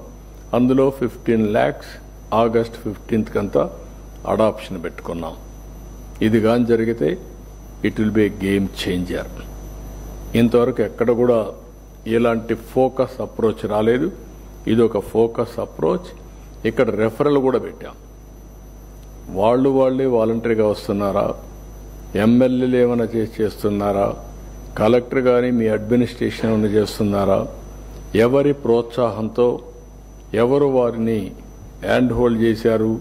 అందులో 15 lakhs ఆగస్ట్ 15th కంతా అడాప్షన్ పెట్టుకున్నాం. ఇది కానీ జరిగితే it will be A game changer. ఇంతవరకు ఎక్కడ కూడా ఇలాంటి ఫోకస్ అప్రోచ్ రాలేదు. ఇది ఒక ఫోకస్ అప్రోచ్. ఇక్కడ రెఫరల్ కూడా పెట్టాం. వాళ్ళే వాలంటరీగా వస్తున్నారా, ఎమ్మెల్యేలు ఏమైనా చేస్తున్నారా, కలెక్టర్ కానీ మీ అడ్మినిస్ట్రేషన్ ఏమైనా చేస్తున్నారా, ఎవరి ప్రోత్సాహంతో ఎవరు వారిని హ్యాండ్ హోల్డ్ చేశారు,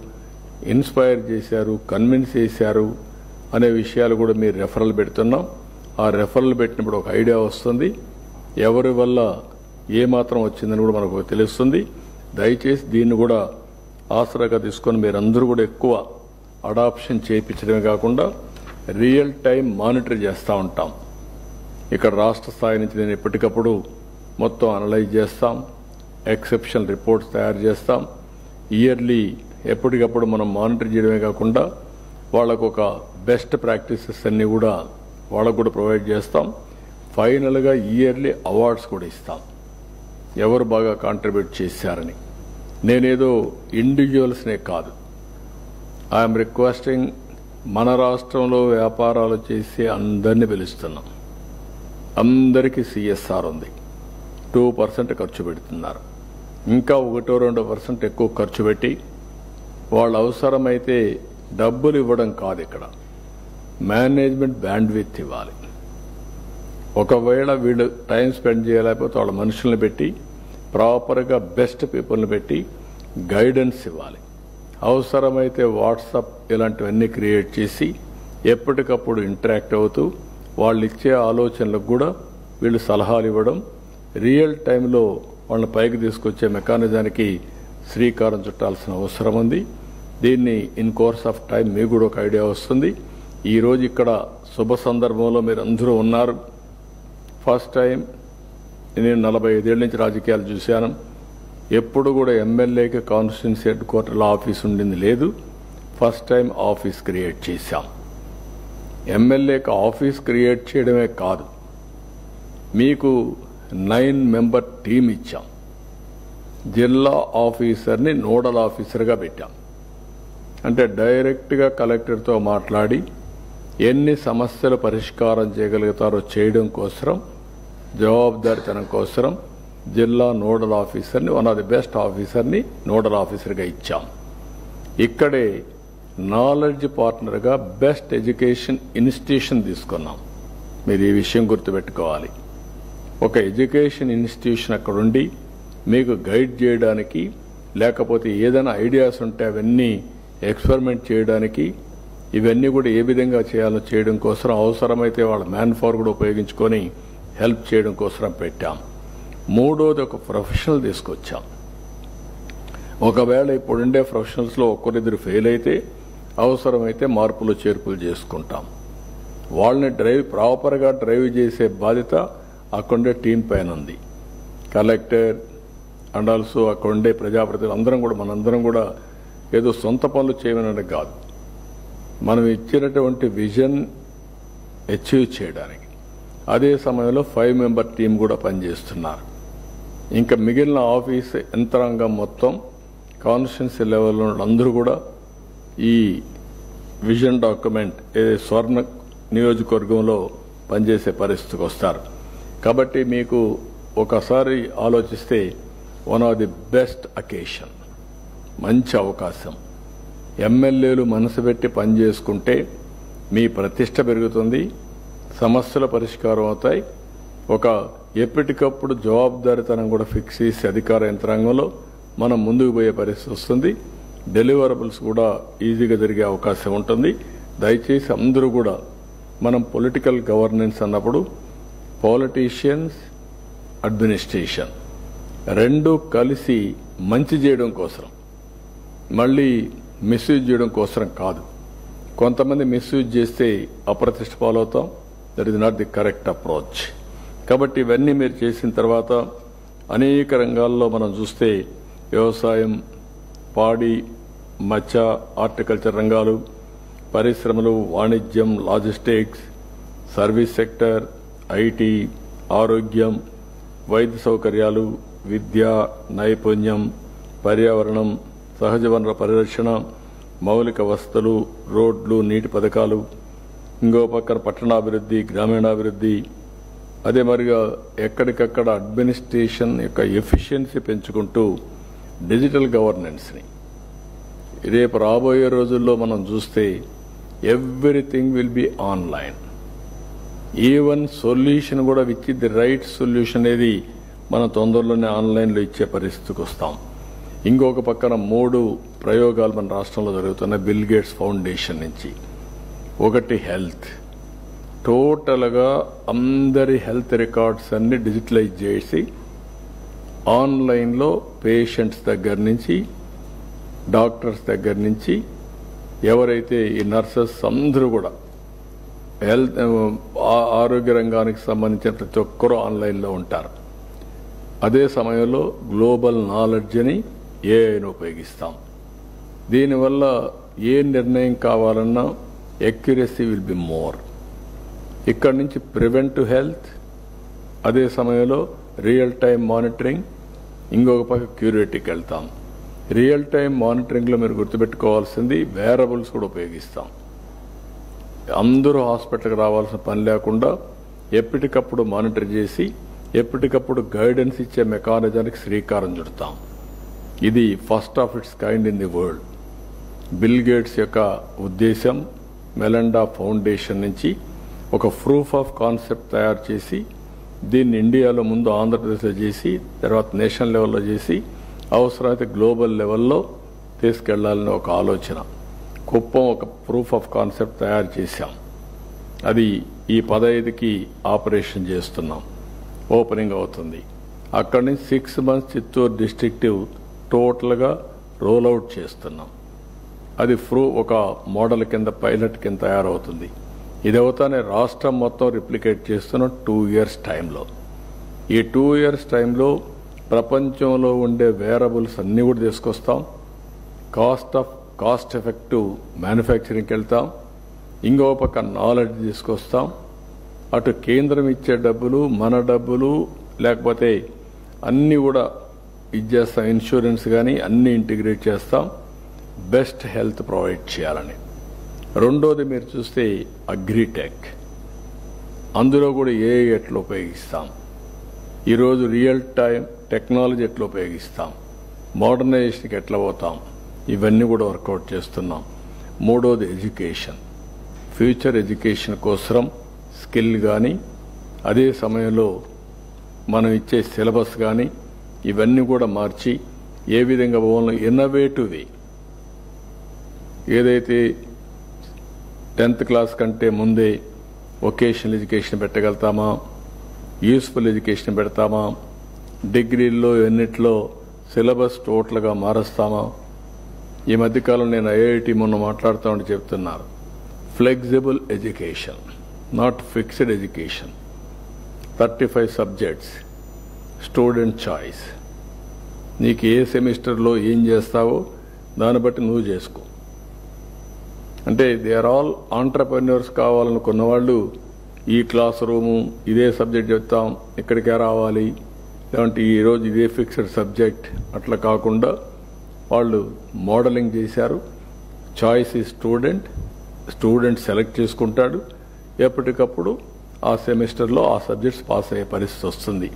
ఇన్స్పైర్ చేశారు, కన్విన్స్ చేశారు అనే విషయాలు కూడా మీరు రెఫరల్ పెడుతున్నాం. ఆ రెఫరల్ పెట్టినప్పుడు ఒక ఐడియా వస్తుంది. ఎవరి వల్ల ఏమాత్రం వచ్చిందని కూడా మనకు తెలుస్తుంది. దయచేసి దీన్ని కూడా ఆసరాగా తీసుకొని మీరందరూ కూడా ఎక్కువ అడాప్షన్ చేయించడమే కాకుండా రియల్ టైం మానిటర్ చేస్తూ ఉంటాం. ఇక్కడ రాష్ట్ర స్థాయి నుంచి నేను ఎప్పటికప్పుడు మొత్తం అనలైజ్ చేస్తాం. ఎక్సెప్షనల్ రిపోర్ట్స్ తయారు చేస్తాం. ఇయర్లీ ఎప్పటికప్పుడు మనం మానిటర్ చేయడమే కాకుండా వాళ్ళకు ఒక బెస్ట్ ప్రాక్టీసెస్ అన్ని కూడా వాళ్ళకు కూడా ప్రొవైడ్ చేస్తాం. ఫైనల్గా ఇయర్లీ అవార్డ్స్ కూడా ఇస్తాం, ఎవరు బాగా కాంట్రిబ్యూట్ చేశారని. నేనేదో ఇండివిజువల్స్నే కాదు, ఐఎమ్ రిక్వెస్టింగ్ మన రాష్ట్రంలో వ్యాపారాలు చేసి అందరినీ పిలుస్తున్నాం. అందరికీ సిఎస్ఆర్ ఉంది. 2% ఖర్చు పెడుతున్నారు. ఇంకా 1-2% ఎక్కువ ఖర్చు పెట్టి వాళ్ళ అవసరమైతే డబ్బులు ఇవ్వడం కాదు, ఇక్కడ మేనేజ్మెంట్ బ్యాండ్విడ్త్ ఇవ్వాలి. ఒకవేళ వీళ్ళు టైం స్పెండ్ చేయలేకపోతే వాళ్ళ మనుషుల్ని పెట్టి ప్రాపర్గా బెస్ట్ పీపుల్ని పెట్టి గైడెన్స్ ఇవ్వాలి. అవసరమైతే వాట్సాప్ ఇలాంటివన్నీ క్రియేట్ చేసి ఎప్పటికప్పుడు ఇంటరాక్ట్ అవుతూ వాళ్ళు ఇచ్చే ఆలోచనలకు కూడా వీళ్ళు సలహాలు ఇవ్వడం, రియల్ టైంలో వాళ్ళని పైకి తీసుకొచ్చే మెకానిజానికి శ్రీకారం చుట్టాల్సిన అవసరం ఉంది. దీన్ని ఇన్ కోర్స్ ఆఫ్ టైం మీకు కూడా ఒక ఐడియా వస్తుంది. ఈరోజు ఇక్కడ శుభ సందర్భంలో మీరు అందరూ ఉన్నారు. ఫస్ట్ టైం నేను 45 ఏళ్ల నుంచి రాజకీయాలు చూశాను. ఎప్పుడు కూడా ఎమ్మెల్యేకి కాన్స్టిట్యున్సీ హెడ్ క్వార్టర్లో ఆఫీస్ ఉండింది లేదు. ఫస్ట్ టైం ఆఫీస్ క్రియేట్ చేశాం. ఎమ్మెల్యేకి ఆఫీస్ క్రియేట్ చేయడమే కాదు, మీకు 9 member టీం ఇచ్చాం. జిల్లా ఆఫీసర్ని నోడల్ ఆఫీసర్గా పెట్టాం. అంటే డైరెక్ట్గా కలెక్టర్తో మాట్లాడి ఎన్ని సమస్యలు పరిష్కారం చేయగలుగుతారో చేయడం కోసం, జవాబుదారితనం కోసం జిల్లా నోడల్ ఆఫీసర్ని, వన్ ఆఫ్ ది బెస్ట్ ఆఫీసర్ని నోడల్ ఆఫీసర్గా ఇచ్చాం. ఇక్కడే నాలెడ్జ్ పార్ట్నర్గా బెస్ట్ ఎడ్యుకేషన్ ఇన్స్టిట్యూషన్ తీసుకున్నాం. మీరు ఈ విషయం గుర్తుపెట్టుకోవాలి. ఒక ఎడ్యుకేషన్ ఇన్స్టిట్యూషన్ అక్కడుండి మీకు గైడ్ చేయడానికి, లేకపోతే ఏదైనా ఐడియాస్ ఉంటే అవన్నీ ఎక్స్పెరిమెంట్ చేయడానికి, ఇవన్నీ కూడా ఏ విధంగా చేయాలో చేయడం కోసం, అవసరమైతే వాళ్ళ మ్యాన్ పవర్ కూడా ఉపయోగించుకొని హెల్ప్ చేయడం కోసం పెట్టాం. మూడోది ఒక ప్రొఫెషనల్ తీసుకొచ్చాం. ఒకవేళ ఇప్పుడుండే ప్రొఫెషనల్స్లో ఒక్కరిద్దరు ఫెయిల్ అయితే అవసరమైతే మార్పులు చేర్పులు చేసుకుంటాం. వాళ్ళని ప్రాపర్గా డ్రైవ్ చేసే బాధ్యత అక్కడుండే టీం పైన ఉంది. కలెక్టర్, అండ్ ఆల్సో అక్కడ ఉండే ప్రజాప్రతినిధులు అందరం కూడా మనందరం కూడా ఏదో సొంత పనులు చేయమని కాదు, మనం ఇచ్చినటువంటి విజన్ అచీవ్ చేయడానికి. అదే సమయంలో 5 మెంబర్ టీం కూడా పనిచేస్తున్నారు. ఇంకా మిగిలిన ఆఫీస్ యంత్రాంగం మొత్తం కాన్స్టిట్యున్సీ లెవెల్లో అందరూ కూడా ఈ విజన్ డాక్యుమెంట్ స్వర్ణ నియోజకవర్గంలో పనిచేసే పరిస్థితికి వస్తారు. కాబట్టి మీకు ఒకసారి ఆలోచిస్తే one of the best occasion, మంచి అవకాశం. ఎమ్మెల్యేలు మనసు పెట్టి పనిచేసుకుంటే మీ ప్రతిష్ట పెరుగుతుంది, సమస్యల పరిష్కారం అవుతాయి. ఒక ఎప్పటికప్పుడు జవాబుదారీతనం కూడా ఫిక్స్ చేసి అధికార యంత్రాంగంలో మనం ముందుకు పోయే పరిస్థితి వస్తుంది. డెలివరబుల్స్ కూడా ఈజీగా జరిగే అవకాశం ఉంటుంది. దయచేసి అందరూ కూడా మనం పొలిటికల్ గవర్నెన్స్ అన్నప్పుడు పాలిటీషియన్స్, అడ్మినిస్ట్రేషన్ రెండు కలిసి మంచి చేయడం కోసం, మళ్ళీ మిస్యూజ్ చేయడం కోసం కాదు. కొంతమంది మిస్యూజ్ చేస్తే అప్రతిష్ట పాలవుతాం. That is not the correct approach. కాబట్టి ఇవన్నీ మీరు చేసిన తర్వాత అనేక రంగాల్లో మనం చూస్తే వ్యవసాయం, పాడి, మత్స్య, హార్టికల్చర్ రంగాలు, పరిశ్రమలు, వాణిజ్యం, లాజిస్టిక్స్, సర్వీస్ సెక్టర్, ఐటీ, ఆరోగ్యం, వైద్య సౌకర్యాలు, విద్య, నైపుణ్యం, పర్యావరణం, సహజ వనరుల పరిరక్షణ, మౌలిక వసతులు, రోడ్లు, నీటి పథకాలు, ఇంకో పక్కన పట్టణాభివృద్ధి, గ్రామీణాభివృద్ధి, అదే మరిగా ఎక్కడికక్కడ అడ్మినిస్ట్రేషన్ యొక్క ఎఫిషియన్సీ పెంచుకుంటూ డిజిటల్ గవర్నెన్స్ని రేపు రాబోయే రోజుల్లో మనం చూస్తే everything will be online. Even solution కూడా విచ్ ది రైట్ సొల్యూషన్ అనేది మనం తొందరలోనే ఆన్లైన్లో ఇచ్చే పరిస్థితికి వస్తాం. ఇంకొక పక్కన 3 ప్రయోగాలు మన రాష్ట్రంలో జరుగుతున్నాయి బిల్ గేట్స్ ఫౌండేషన్ నుంచి. ఒకటి హెల్త్, టోటల్గా అందరి హెల్త్ రికార్డ్స్ అన్ని డిజిటలైజ్ చేసి ఆన్లైన్లో పేషెంట్స్ దగ్గర నుంచి, డాక్టర్స్ దగ్గర నుంచి, ఎవరైతే ఈ నర్సెస్ అందరూ కూడా హెల్త్ ఆరోగ్య రంగానికి సంబంధించిన ప్రతి ఒక్కరూ ఆన్లైన్లో ఉంటారు. అదే సమయంలో గ్లోబల్ నాలెడ్జ్ని ఏఐని ఉపయోగిస్తాం. దీనివల్ల ఏ నిర్ణయం కావాలన్నా ఎక్యురసీ విల్ బి మోర్. ఇక్కడి నుంచి ప్రివెంటివ్ హెల్త్, అదే సమయంలో రియల్ టైం మానిటరింగ్, ఇంకొక పక్క క్యూరేటివ్కి వెళ్తాం. రియల్ టైం మానిటరింగ్లో మీరు గుర్తుపెట్టుకోవాల్సింది వేరబుల్స్ కూడా ఉపయోగిస్తాం. అందరూ హాస్పిటల్కి రావాల్సిన పని లేకుండా ఎప్పటికప్పుడు మానిటర్ చేసి ఎప్పటికప్పుడు గైడెన్స్ ఇచ్చే మెకానిజానికి శ్రీకారం చుడతాం. ఇది first of it's kind in the world. Bill gates యొక్క ఉద్దేశం మెలండా ఫౌండేషన్ నుంచి ఒక ప్రూఫ్ ఆఫ్ కాన్సెప్ట్ తయారు చేసి దీన్ని ఇండియాలో ముందు ఆంధ్రప్రదేశ్లో చేసి తర్వాత నేషనల్ లెవెల్లో చేసి అవసరమైతే గ్లోబల్ లెవెల్లో తీసుకెళ్లాలని ఒక ఆలోచన. కుప్పం ఒక ప్రూఫ్ ఆఫ్ కాన్సెప్ట్ తయారు చేశాం. అది ఈ 15కి ఆపరేషన్ చేస్తున్నాం, ఓపెనింగ్ అవుతుంది. అక్కడి నుంచి 6 months చిత్తూరు డిస్ట్రిక్టివ్ టోటల్గా రోల్అవుట్ చేస్తున్నాం. అది ఒక మోడల్ కింద, పైలట్ కింద తయారవుతుంది. ఇది అవుతానే రాష్ట్రం మొత్తం రిప్లికేట్ చేస్తున్నాం 2 years టైంలో. ఈ 2 years టైంలో ప్రపంచంలో ఉండే వేరబుల్స్ అన్నీ కూడా తీసుకొస్తాం. కాస్ట్ ఎఫెక్టివ్ మ్యానుఫ్యాక్చరింగ్కి వెళ్తాం. ఇంకో పక్క నాలెడ్జ్ తీసుకొస్తాం. అటు కేంద్రం ఇచ్చే డబ్బులు, మన డబ్బులు, లేకపోతే అన్నీ కూడా ఇచ్చేస్తాం. ఇన్సూరెన్స్ కానీ అన్నీ ఇంటిగ్రేట్ చేస్తాం. బెస్ట్ హెల్త్ ప్రొవైడ్ చేయాలని. రెండోది మీరు చూస్తే అగ్రిటెక్, అందులో కూడా ఏఐ ఎట్లా ఉపయోగిస్తాం, ఈరోజు రియల్ టైం టెక్నాలజీ ఎట్లా ఉపయోగిస్తాం, మోడర్నైజేషన్కి ఎట్లా పోతాం, ఇవన్నీ కూడా వర్కౌట్ చేస్తున్నాం. మూడోది ఎడ్యుకేషన్, ఫ్యూచర్ ఎడ్యుకేషన్ కోసం స్కిల్ కానీ, అదే సమయంలో మనం ఇచ్చే సిలబస్ కానీ ఇవన్నీ కూడా మార్చి ఏ విధంగా పోవాలో ఇన్నోవేటివ్ వే, ఏదైతే 10th క్లాస్ కంటే ముందే వొకేషనల్ ఎడ్యుకేషన్ పెట్టగలుగుతామా, యూస్ఫుల్ ఎడ్యుకేషన్ పెడతామా, డిగ్రీల్లో ఎన్నిట్లో సిలబస్ టోటల్గా మారుస్తామా. ఈ మధ్యకాలం నేను ఐఐటి మొన్న మాట్లాడుతూ ఉంటే చెప్తున్నారు, flexible education, not fixed education, 35 subjects, student choice, నీకు ఏ సెమిస్టర్లో ఏం చేస్తావో దాన్ని బట్టి నువ్వు చేసుకో. అంటే దే ఆర్ ఆల్ ఆంటర్‌ప్రెన్యూర్స్ కావాలనుకున్న వాళ్ళు ఈ క్లాస్ రూము ఇదే సబ్జెక్ట్ చెప్తాం, ఇక్కడికే రావాలి, లేదంటే ఈరోజు ఇదే ఫిక్స్డ్ సబ్జెక్ట్ అట్లా కాకుండా వాళ్ళు మోడలింగ్ చేశారు. చాయిస్ ఈ స్టూడెంట్ సెలెక్ట్ చేసుకుంటాడు. ఎప్పటికప్పుడు ఆ సెమిస్టర్లో ఆ సబ్జెక్ట్స్ పాస్ అయ్యే పరిస్థితి వస్తుంది.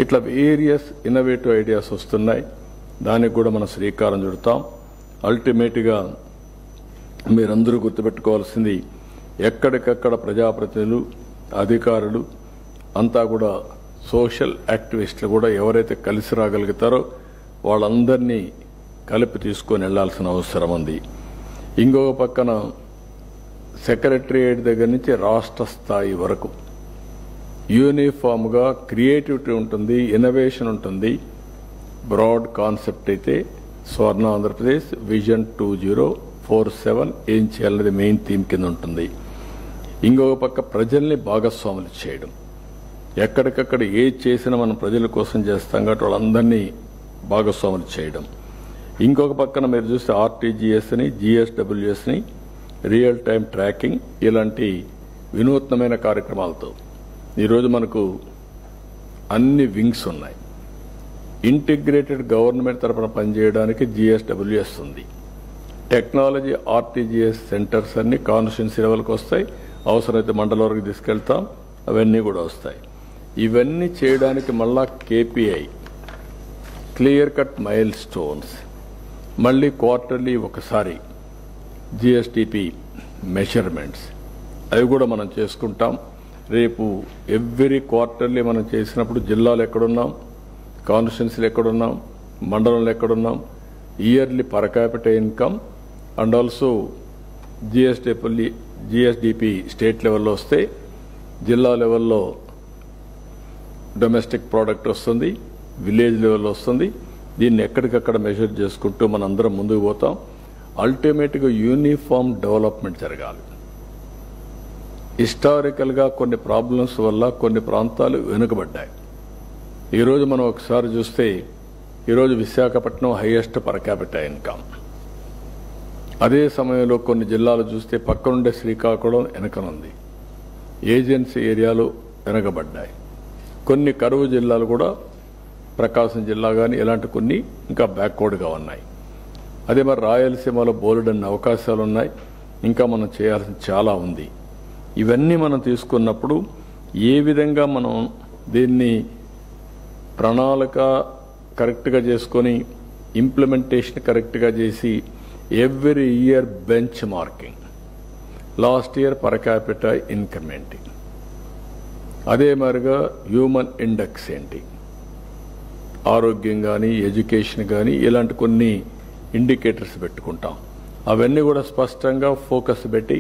ఇట్లా వేరియస్ ఇన్నోవేటివ్ ఐడియాస్ వస్తున్నాయి. దానికి కూడా మనం శ్రీకారం చుడతాం. అల్టిమేట్గా మీరందరూ గుర్తుపెట్టుకోవాల్సింది, ఎక్కడికక్కడ ప్రజాప్రతినిధులు, అధికారులు అంతా కూడా సోషల్ యాక్టివిస్టులు కూడా ఎవరైతే కలిసి రాగలుగుతారో వాళ్ళందరినీ కలిపి తీసుకొని వెళ్లాల్సిన అవసరం ఉంది. ఇంకొక పక్కన సెక్రటరియట్ దగ్గర నుంచి రాష్ట్ర స్థాయి వరకు యూనిఫామ్గా క్రియేటివిటీ ఉంటుంది, ఇన్నోవేషన్ ఉంటుంది. బ్రాడ్ కాన్సెప్ట్ అయితే స్వర్ణ ఆంధ్రప్రదేశ్ విజన్ 2047 ఏం చేయాలనేది మెయిన్ థీమ్ కింద ఉంటుంది. ఇంకొక పక్క ప్రజల్ని భాగస్వాములు చేయడం, ఎక్కడికక్కడ ఏది చేసినా మనం ప్రజల కోసం చేస్తాం కాబట్టి వాళ్ళందరినీ భాగస్వాములు చేయడం. ఇంకొక పక్కన మీరు చూస్తే ఆర్టీజీఎస్ని, జిఎస్డబ్ల్యూఎస్ని, రియల్ టైం ట్రాకింగ్ ఇలాంటి వినూత్నమైన కార్యక్రమాలతో ఈరోజు మనకు అన్ని వింగ్స్ ఉన్నాయి. ఇంటిగ్రేటెడ్ గవర్నమెంట్ తరఫున పనిచేయడానికి జిఎస్డబ్ల్యూఎస్ ఉంది. టెక్నాలజీ ఆర్టీజీఎస్ సెంటర్స్ అన్ని కాన్స్టిట్యున్సీ లెవెల్కి వస్తాయి. అవసరమైతే మండల వరకు తీసుకెళ్తాం, అవన్నీ కూడా వస్తాయి. ఇవన్నీ చేయడానికి మళ్ళా KPI, clear cut mile stones, మళ్ళీ క్వార్టర్లీ ఒకసారి జిఎస్టిపి మెజర్మెంట్స్ అవి కూడా మనం చేసుకుంటాం. రేపు ఎవ్రీ క్వార్టర్లీ మనం చేసినప్పుడు జిల్లాలు ఎక్కడున్నాం, కాన్స్టిట్యున్సీలు ఎక్కడున్నాం, మండలంలో ఎక్కడున్నాం, yearly per capital income and also GSDP state లెవెల్లో వస్తే జిల్లా లెవెల్లో డొమెస్టిక్ ప్రోడక్ట్ వస్తుంది, విలేజ్ లెవెల్లో వస్తుంది. దీన్ని ఎక్కడికక్కడ మెజర్ చేసుకుంటూ మనందరం ముందుకు పోతాం. అల్టిమేట్గా యూనిఫామ్ డెవలప్మెంట్ జరగాలి. హిస్టారికల్గా కొన్ని ప్రాబ్లమ్స్ వల్ల కొన్ని ప్రాంతాలు వెనుకబడ్డాయి. ఈరోజు మనం ఒకసారి చూస్తే ఈరోజు Visakhapatnam highest per capital income. అదే సమయంలో కొన్ని జిల్లాలు చూస్తే పక్కనుండే శ్రీకాకుళం వెనకనుంది, ఏజెన్సీ ఏరియాలు వెనకబడ్డాయి. కొన్ని కరువు జిల్లాలు కూడా ప్రకాశం జిల్లా కానీ ఇలాంటి కొన్ని ఇంకా బ్యాక్వర్డ్గా ఉన్నాయి. అదే మరి రాయలసీమలో బోలెడన్ని అవకాశాలు ఉన్నాయి, ఇంకా మనం చేయాల్సింది చాలా ఉంది. ఇవన్నీ మనం తీసుకున్నప్పుడు ఏ విధంగా మనం దీన్ని ప్రణాళిక కరెక్ట్గా చేసుకొని ఇంప్లిమెంటేషన్ కరెక్ట్గా చేసి every year benchmarking, last year per capita incrementing, అదే మరిగా హ్యూమన్ ఇండెక్స్ ఏంటి, ఆరోగ్యం కానీ ఎడ్యుకేషన్ కానీ ఇలాంటి కొన్ని ఇండికేటర్స్ పెట్టుకుంటాం. అవన్నీ కూడా స్పష్టంగా ఫోకస్ పెట్టి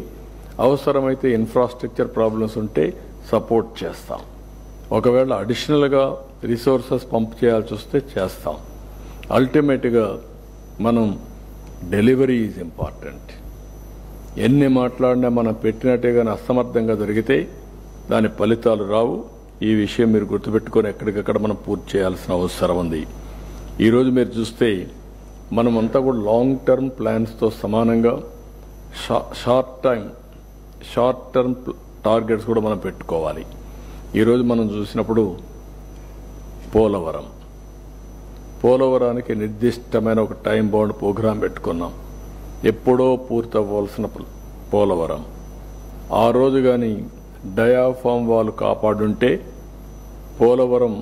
అవసరమైతే ఇన్ఫ్రాస్ట్రక్చర్ ప్రాబ్లమ్స్ ఉంటే సపోర్ట్ చేస్తాం. ఒకవేళ అడిషనల్గా రిసోర్సెస్ పంప్ చేయాల్సి వస్తే చేస్తాం. అల్టిమేట్గా మనం డెలివరీ ఈజ్ ఇంపార్టెంట్. ఎన్ని మాట్లాడినా మనం పెట్టినట్టే కానీ అసమర్థంగా జరిగితే దాని ఫలితాలు రావు. ఈ విషయం మీరు గుర్తుపెట్టుకొని ఎక్కడికక్కడ మనం పూర్తి చేయాల్సిన అవసరం ఉంది. ఈరోజు మీరు చూస్తే మనమంతా కూడా లాంగ్ టర్మ్ ప్లాన్స్తో సమానంగా షార్ట్ టర్మ్ టార్గెట్స్ కూడా మనం పెట్టుకోవాలి. ఈరోజు మనం చూసినప్పుడు పోలవరానికి నిర్దిష్టమైన ఒక టైం బౌండ్ ప్రోగ్రాం పెట్టుకున్నాం. ఎప్పుడో పూర్తి అవ్వాల్సిన పోలవరం ఆ రోజు కానీ డయాఫామ్ వాళ్ళు కాపాడుంటే పోలవరం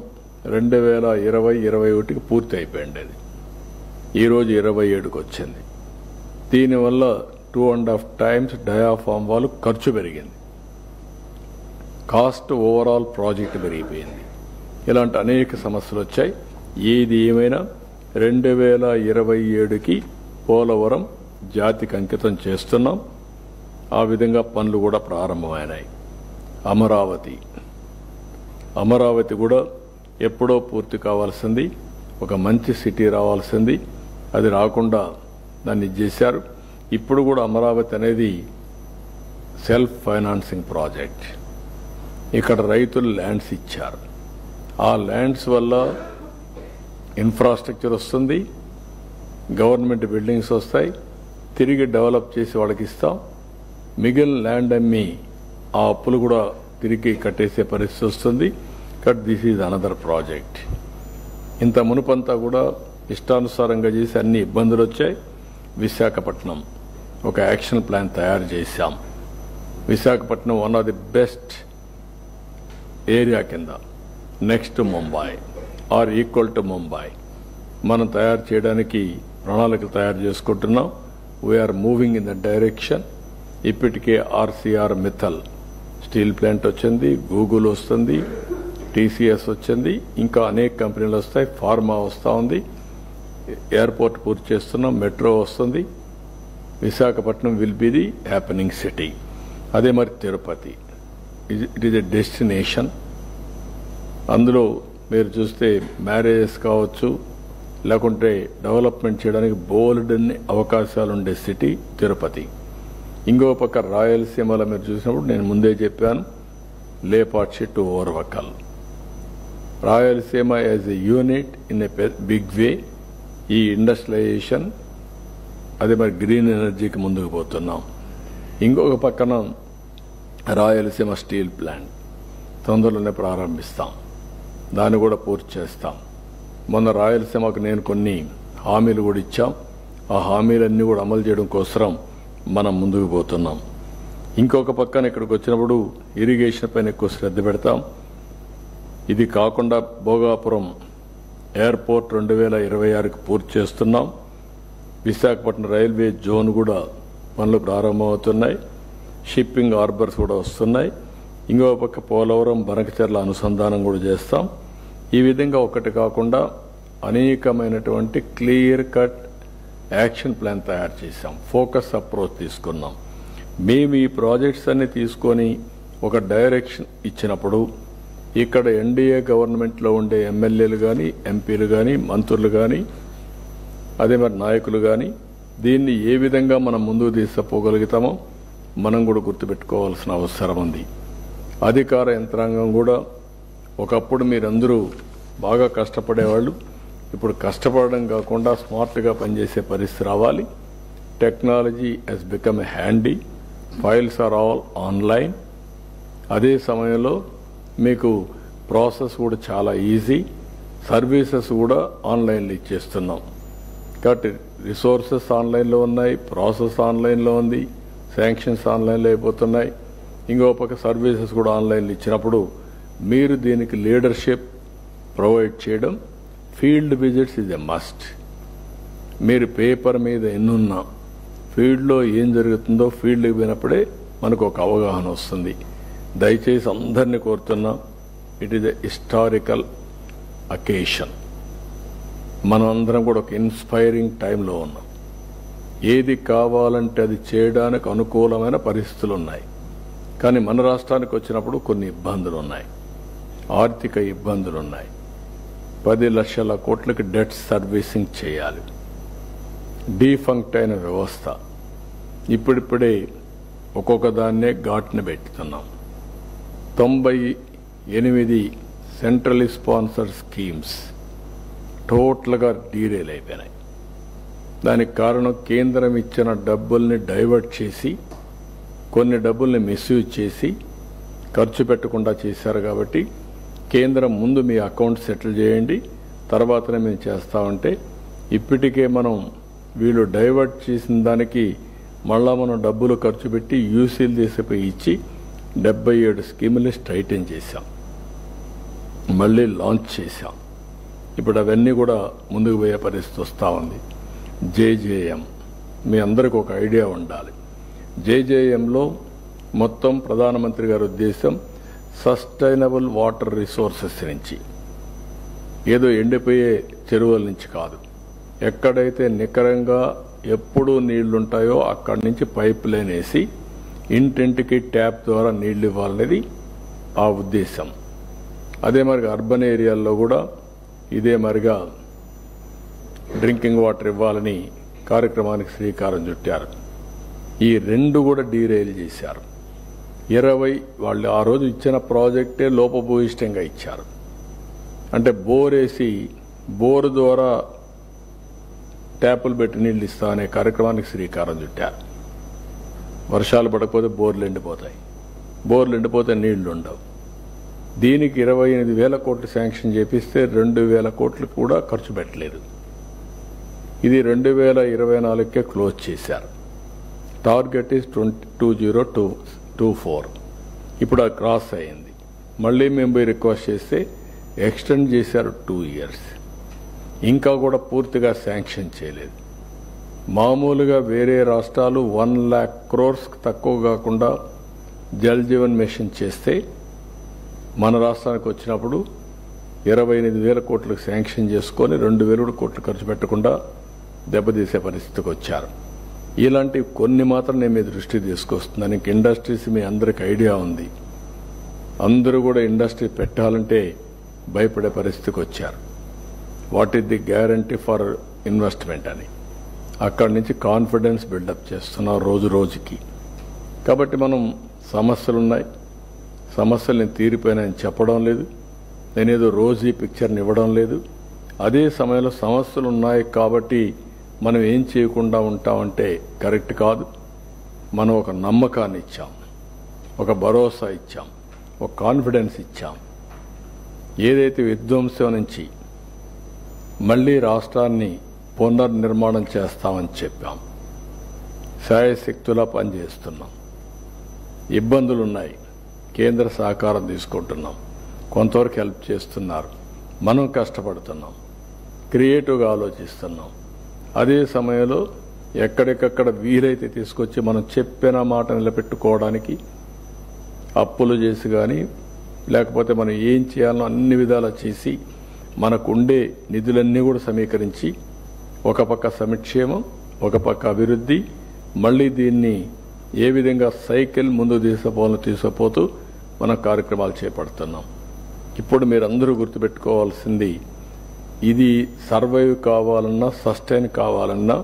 2020-21కి పూర్తి అయిపోయింది. ఈరోజు 27కి వచ్చింది. దీనివల్ల 2.5 times డయాఫామ్ వాళ్ళు ఖర్చు పెరిగింది, కాస్ట్ ఓవరాల్ ప్రాజెక్ట్ పెరిగిపోయింది. ఇలాంటి అనేక సమస్యలు వచ్చాయి. ఏది ఏమైనా 2027కి పోలవరం జాతికి అంకితం చేస్తున్నాం. ఆ విధంగా పనులు కూడా ప్రారంభమైనాయి. అమరావతి కూడా ఎప్పుడో పూర్తి కావాల్సింది, ఒక మంచి సిటీ రావాల్సింది, అది రాకుండా దాన్ని చేశారు. ఇప్పుడు కూడా అమరావతి అనేది సెల్ఫ్ ఫైనాన్సింగ్ ప్రాజెక్ట్. ఇక్కడ రైతులు ల్యాండ్స్ ఇచ్చారు. ఆ ల్యాండ్స్ వల్ల ఇన్ఫ్రాస్ట్రక్చర్ వస్తుంది, గవర్నమెంట్ బిల్డింగ్స్ వస్తాయి, తిరిగి డెవలప్ చేసి వాళ్ళకి ఇస్తాం. మిగిలిన ల్యాండ్ అమ్మి ఆ అప్పులు కూడా తిరిగి కట్టేసే పరిస్థితి వస్తుంది. But this is another project. ఇంత మునుపంతా కూడా ఇష్టానుసారంగా చేసి అన్ని ఇబ్బందులు వచ్చాయి. విశాఖపట్నం ఒక యాక్షన్ ప్లాన్ తయారు చేశాం. Visakhapatnam one of the best area కింద next Mumbai or equal to Mumbai మనం తయారు చేయడానికి ప్రణాళికలు తయారు చేసుకుంటున్నాం. We're moving in the direction. ఇప్పటికే ఆర్సీఆర్ మిత్తల్ స్టీల్ ప్లాంట్ వచ్చింది, గూగుల్ వస్తుంది, టీసీఎస్ వచ్చింది, ఇంకా అనేక కంపెనీలు వస్తాయి, ఫార్మా వస్తూ ఉంది, ఎయిర్పోర్ట్ పూర్తి చేస్తున్నాం, మెట్రో వస్తుంది. Visakhapatnam will be the happening city. అదే మరి Tirupati, it is a destination. అందులో మీరు చూస్తే మ్యారేజెస్ కావచ్చు, లేకుంటే డెవలప్మెంట్ చేయడానికి బోల్డ్ అన్ని అవకాశాలు ఉండే సిటీ తిరుపతి. ఇంకో పక్క రాయలసీమలో మీరు చూసినప్పుడు నేను ముందే చెప్పాను, Lepakshi to Orvakal. Rayalaseema as a unit in a big way. ఈ ఇండస్ట్రియలైజేషన్ అదే మరి గ్రీన్ ఎనర్జీకి ముందుకు పోతున్నాం. ఇంకొక పక్కన రాయలసీమ స్టీల్ ప్లాంట్ తొందరలోనే ప్రారంభిస్తాం, దాన్ని కూడా పూర్తి చేస్తాం. మొన్న రాయలసీమకు నేను కొన్ని హామీలు కూడా ఇచ్చాం. ఆ హామీలన్నీ కూడా అమలు చేయడం కోసం మనం ముందుకు పోతున్నాం. ఇంకొక పక్కన ఇక్కడికి వచ్చినప్పుడు ఇరిగేషన్ పైన ఎక్కువ శ్రద్ధ పెడతాం. ఇది కాకుండా భోగాపురం ఎయిర్పోర్ట్ 2026కి పూర్తి చేస్తున్నాం. విశాఖపట్నం రైల్వే జోన్ కూడా పనులు ప్రారంభమవుతున్నాయి. షిప్పింగ్ హార్బర్స్ కూడా వస్తున్నాయి. ఇంకో పక్క పోలవరం బనకచెర్ల అనుసంధానం కూడా చేస్తాం. ఈ విధంగా ఒకటి కాకుండా అనేకమైనటువంటి క్లియర్ కట్ యాక్షన్ ప్లాన్ తయారు చేశాం. ఫోకస్ అప్రోచ్ తీసుకున్నాం. మేము ఈ ప్రాజెక్ట్స్ అన్ని తీసుకొని ఒక డైరెక్షన్ ఇచ్చినప్పుడు ఇక్కడ ఎన్డీఏ గవర్నమెంట్లో ఉండే ఎమ్మెల్యేలు కానీ, ఎంపీలు కానీ, మంత్రులు కానీ, అదే మరి నాయకులు కానీ దీన్ని ఏ విధంగా మనం ముందుకు తీసుకుపోగలుగుతామో మనం కూడా గుర్తుపెట్టుకోవాల్సిన అవసరం ఉంది. అధికార యంత్రాంగం కూడా ఒకప్పుడు మీరందరూ బాగా కష్టపడేవాళ్ళు, ఇప్పుడు కష్టపడడం కాకుండా స్మార్ట్గా పనిచేసే పరిస్థితి రావాలి. Technology has become a handy, files are all online. అదే సమయంలో మీకు ప్రాసెస్ కూడా చాలా ఈజీ, సర్వీసెస్ కూడా ఆన్లైన్లో ఇచ్చేస్తున్నాం. కాబట్టి రిసోర్సెస్ ఆన్లైన్లో ఉన్నాయి, ప్రాసెస్ ఆన్లైన్లో ఉంది, శాంక్షన్స్ ఆన్లైన్లో అయిపోతున్నాయి. ఇంకో పక్క సర్వీసెస్ కూడా ఆన్లైన్లో ఇచ్చినప్పుడు మీరు దీనికి లీడర్షిప్ ప్రొవైడ్ చేయడం, field visits is a must. మీరు పేపర్ మీద ఎన్నున్నా ఫీల్డ్లో ఏం జరుగుతుందో ఫీల్డ్కి పోయినప్పుడే మనకు ఒక అవగాహన వస్తుంది. దయచేసి అందరినీ కోరుతున్నా, it is a historical occasion. మనం అందరం కూడా ఒక ఇన్స్పైరింగ్ టైంలో ఉన్నాం. ఏది కావాలంటే అది చేయడానికి అనుకూలమైన పరిస్థితులు ఉన్నాయి. కానీ మన రాష్ట్రానికి వచ్చినప్పుడు కొన్ని ఇబ్బందులు ఉన్నాయి, ఆర్థిక ఇబ్బందులు ఉన్నాయి. 10 లక్షల కోట్లకి డెట్ సర్వీసింగ్ చేయాలి. డీఫంక్ట్ అయిన వ్యవస్థ. ఇప్పుడిప్పుడే ఒక్కొక్క దాన్నే ఘాట్ని పెట్టుతున్నాం. 98 సెంట్రల్ స్పాన్సర్డ్ స్కీమ్స్ టోటల్గా డీరేల్ అయిపోయినాయి. దానికి కారణం కేంద్రం ఇచ్చిన డబ్బుల్ని డైవర్ట్ చేసి, కొన్ని డబ్బుల్ని మిస్యూజ్ చేసి ఖర్చు పెట్టకుండా చేశారు. కాబట్టి కేంద్రం ముందు మీ అకౌంట్ సెటిల్ చేయండి, తర్వాతనే మేము చేస్తామంటే ఇప్పటికే మనం వీళ్ళు డైవర్ట్ చేసిన దానికి మళ్ళా మనం డబ్బులు ఖర్చు పెట్టి యూసీలు తీసిపోయి ఇచ్చి 77 స్కీముల్ని స్ట్రైటన్ చేశాం, మళ్ళీ లాంచ్ చేశాం. ఇప్పుడు అవన్నీ కూడా ముందుకు పోయే పరిస్థితి వస్తూ ఉంది. జేజేఎం మీ అందరికీ ఒక ఐడియా ఉండాలి. జేజేఎంలో మొత్తం ప్రధానమంత్రి గారి ఉద్దేశం సస్టైనబుల్ వాటర్ రిసోర్సెస్ నుంచి, ఏదో ఎండిపోయే చెరువుల నుంచి కాదు. ఎక్కడైతే నికరంగా ఎప్పుడూ నీళ్లుంటాయో అక్కడి నుంచి పైప్ లైన్ వేసి ఇంటింటికి ట్యాప్ ద్వారా నీళ్లు ఇవ్వాలనేది ఆ ఉద్దేశం. అదే మరిగా అర్బన్ ఏరియాల్లో కూడా ఇదే మరిగా డ్రింకింగ్ వాటర్ ఇవ్వాలని కార్యక్రమానికి శ్రీకారం చుట్టారు. ఈ 2 కూడా డీరైల్ చేశారు. 20 వాళ్ళు ఆ రోజు ఇచ్చిన ప్రాజెక్టే లోపభూయిష్టంగా ఇచ్చారు. అంటే బోరేసి బోరు ద్వారా ట్యాపులు పెట్టి నీళ్లు ఇస్తా అనే కార్యక్రమానికి శ్రీకారం చుట్టారు. వర్షాలు పడకపోతే బోర్లు ఎండిపోతాయి, బోర్లు ఎండిపోతే నీళ్లు ఉండవు. దీనికి 28,000 కోట్లు శాంక్షన్ చేపిస్తే 2,000 కోట్లు కూడా ఖర్చు పెట్టలేదు. ఇది 2024కే క్లోజ్ చేశారు. Target is 2024. ఇప్పుడు అది క్రాస్ అయింది. మళ్ళీ మేము పోయి రిక్వెస్ట్ చేస్తే ఎక్స్టెండ్ చేశారు 2 years. ఇంకా కూడా పూర్తిగా శాంక్షన్ చేయలేదు. మామూలుగా వేరే రాష్ట్రాలు 1 lakh crores తక్కువ కాకుండా జల్ జీవన్ మిషన్ చేస్తే మన రాష్ట్రానికి వచ్చినప్పుడు 28,000 కోట్లకు శాంక్షన్ చేసుకొని 2,000 కోట్లు ఖర్చు పెట్టకుండా దెబ్బతీసే పరిస్థితికి వచ్చారు. ఇలాంటివి కొన్ని మాత్రం నేను మీ దృష్టికి తీసుకొస్తున్నాను. ఇంక ఇండస్ట్రీస్ మీ అందరికి ఐడియా ఉంది. అందరూ కూడా ఇండస్ట్రీ పెట్టాలంటే భయపడే పరిస్థితికి వచ్చారు. What is the guarantee for investment అని అక్కడి నుంచి కాన్ఫిడెన్స్ బిల్డప్ చేస్తున్నాం రోజు రోజుకి. కాబట్టి మనం సమస్యలున్నాయి, సమస్యల్ని తీరిపోయినాయని చెప్పడం లేదు, నేనేదో రోజు ఈ పిక్చర్ని ఇవ్వడం లేదు. అదే సమయంలో సమస్యలు ఉన్నాయి కాబట్టి మనం ఏం చేయకుండా ఉంటామంటే కరెక్ట్ కాదు. మనం ఒక నమ్మకాన్ని ఇచ్చాం, ఒక భరోసా ఇచ్చాం, ఒక కాన్ఫిడెన్స్ ఇచ్చాం. ఏదైతే విధ్వంసం నుంచి మళ్లీ రాష్ట్రాన్ని పునర్నిర్మాణం చేస్తామని చెప్పాం. శాయశక్తులా పనిచేస్తున్నాం. ఇబ్బందులున్నాయి, కేంద్ర సహకారం తీసుకుంటున్నాం, కొంతవరకు హెల్ప్ చేస్తున్నారు. మనం కష్టపడుతున్నాం, క్రియేటివ్గా ఆలోచిస్తున్నాం. అదే సమయంలో ఎక్కడికక్కడ వీలైతే తీసుకొచ్చి మనం చెప్పిన మాట నిలబెట్టుకోవడానికి అప్పులు చేసి కానీ లేకపోతే మనం ఏం చేయాలో అన్ని విధాలా చేసి మనకుండే నిధులన్నీ కూడా సమీకరించి ఒక పక్క సంక్షేమం, ఒక పక్క అభివృద్ధి, మళ్ళీ దీన్ని ఏ విధంగా సైకిల్ ముందు తీసుకుపోతూ మనం కార్యక్రమాలు చేపడుతున్నాం. ఇప్పుడు మీరందరూ గుర్తుపెట్టుకోవాల్సింది, ఇది సర్వైవ్ కావాలన్నా సస్టైన్ కావాలన్నా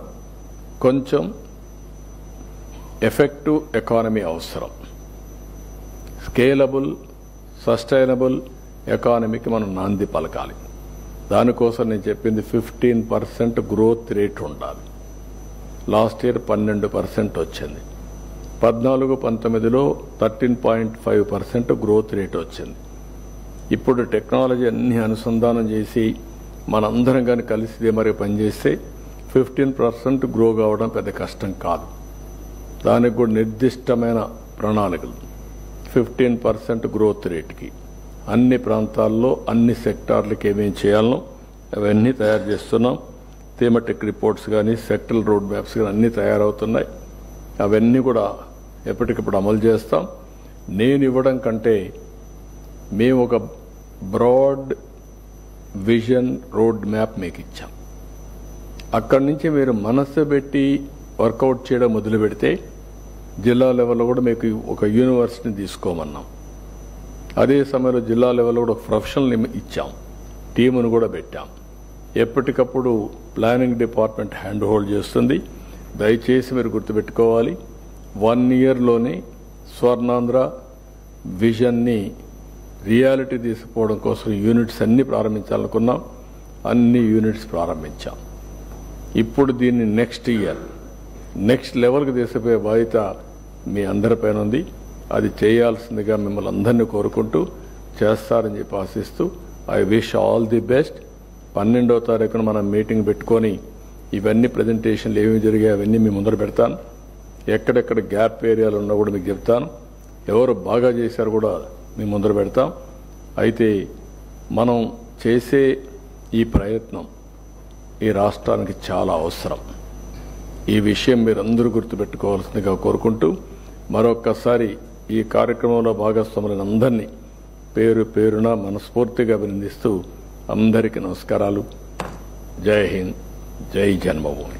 కొంచెం ఎఫెక్టివ్ ఎకానమీ అవసరం. స్కేలబుల్ సస్టైనబుల్ ఎకానమీకి మనం నాంది పలకాలి. దానికోసం నేను చెప్పింది 15% గ్రోత్ రేట్ ఉండాలి. లాస్ట్ ఇయర్ 12% వచ్చింది. 14-19లో 13.5% గ్రోత్ రేట్ వచ్చింది. ఇప్పుడు టెక్నాలజీ అన్ని అనుసంధానం చేసి మనందరం కానీ కలిసి మరి పనిచేస్తే 15% గ్రో కావడం పెద్ద కష్టం కాదు. దానికి కూడా నిర్దిష్టమైన ప్రణాళికలు 15% గ్రోత్ రేట్కి అన్ని ప్రాంతాల్లో అన్ని సెక్టార్లకి ఏమేం చేయాలనో అవన్నీ తయారు చేస్తున్నాం. థీమటిక్ రిపోర్ట్స్ కానీ సెక్టరల్ రోడ్ మ్యాప్స్ కానీ అన్నీ తయారవుతున్నాయి. అవన్నీ కూడా ఎప్పటికప్పుడు అమలు చేస్తాం. నేను ఇవ్వడం కంటే మేము ఒక బ్రాడ్ విజన్ రోడ్ మ్యాప్ మీకు ఇచ్చాం. అక్కడి నుంచి మీరు మనస్సు పెట్టి వర్కౌట్ చేయడం మొదలు పెడితే జిల్లా లెవెల్లో కూడా మీకు ఒక యూనివర్సిటీని తీసుకోమన్నాం. అదే సమయంలో జిల్లా లెవెల్లో కూడా ఒక ప్రొఫెషనల్ ఇచ్చాం, టీమును కూడా పెట్టాం. ఎప్పటికప్పుడు ప్లానింగ్ డిపార్ట్మెంట్ హ్యాండ్ హోల్డ్ చేస్తుంది. దయచేసి మీరు గుర్తుపెట్టుకోవాలి, 1 yearలోనే స్వర్ణాంధ్ర విజన్ని రియాలిటీ తీసుకుపోవడం కోసం యూనిట్స్ అన్ని ప్రారంభించాలనుకున్నాం. అన్ని యూనిట్స్ ప్రారంభించాం. ఇప్పుడు దీన్ని నెక్స్ట్ ఇయర్ నెక్స్ట్ లెవెల్కి తీసుకుపోయే బాధ్యత మీ అందరిపైన ఉంది. అది చేయాల్సిందిగా మిమ్మల్ని అందరినీ కోరుకుంటూ చేస్తారని చెప్పి ఆశిస్తూ I wish all the best. 12వ తారీఖున మనం మీటింగ్ పెట్టుకొని ఇవన్నీ ప్రజెంటేషన్లు ఏమి జరిగాయి అవన్నీ మీ ముందర పెడతాను. ఎక్కడెక్కడ గ్యాప్ ఏరియాలు ఉన్నా కూడా మీకు చెప్తాను. ఎవరు బాగా చేశారు కూడా మీ ముందర పెడతాం. అయితే మనం చేసే ఈ ప్రయత్నం ఈ రాష్ట్రానికి చాలా అవసరం. ఈ విషయం మీరందరూ గుర్తుపెట్టుకోవాల్సిందిగా కోరుకుంటూ మరొక్కసారి ఈ కార్యక్రమంలో భాగస్వాములైన అందరినీ పేరు పేరున మనస్ఫూర్తిగా అభినందిస్తూ అందరికీ నమస్కారాలు. జై హింద్, జై జన్మభూమి.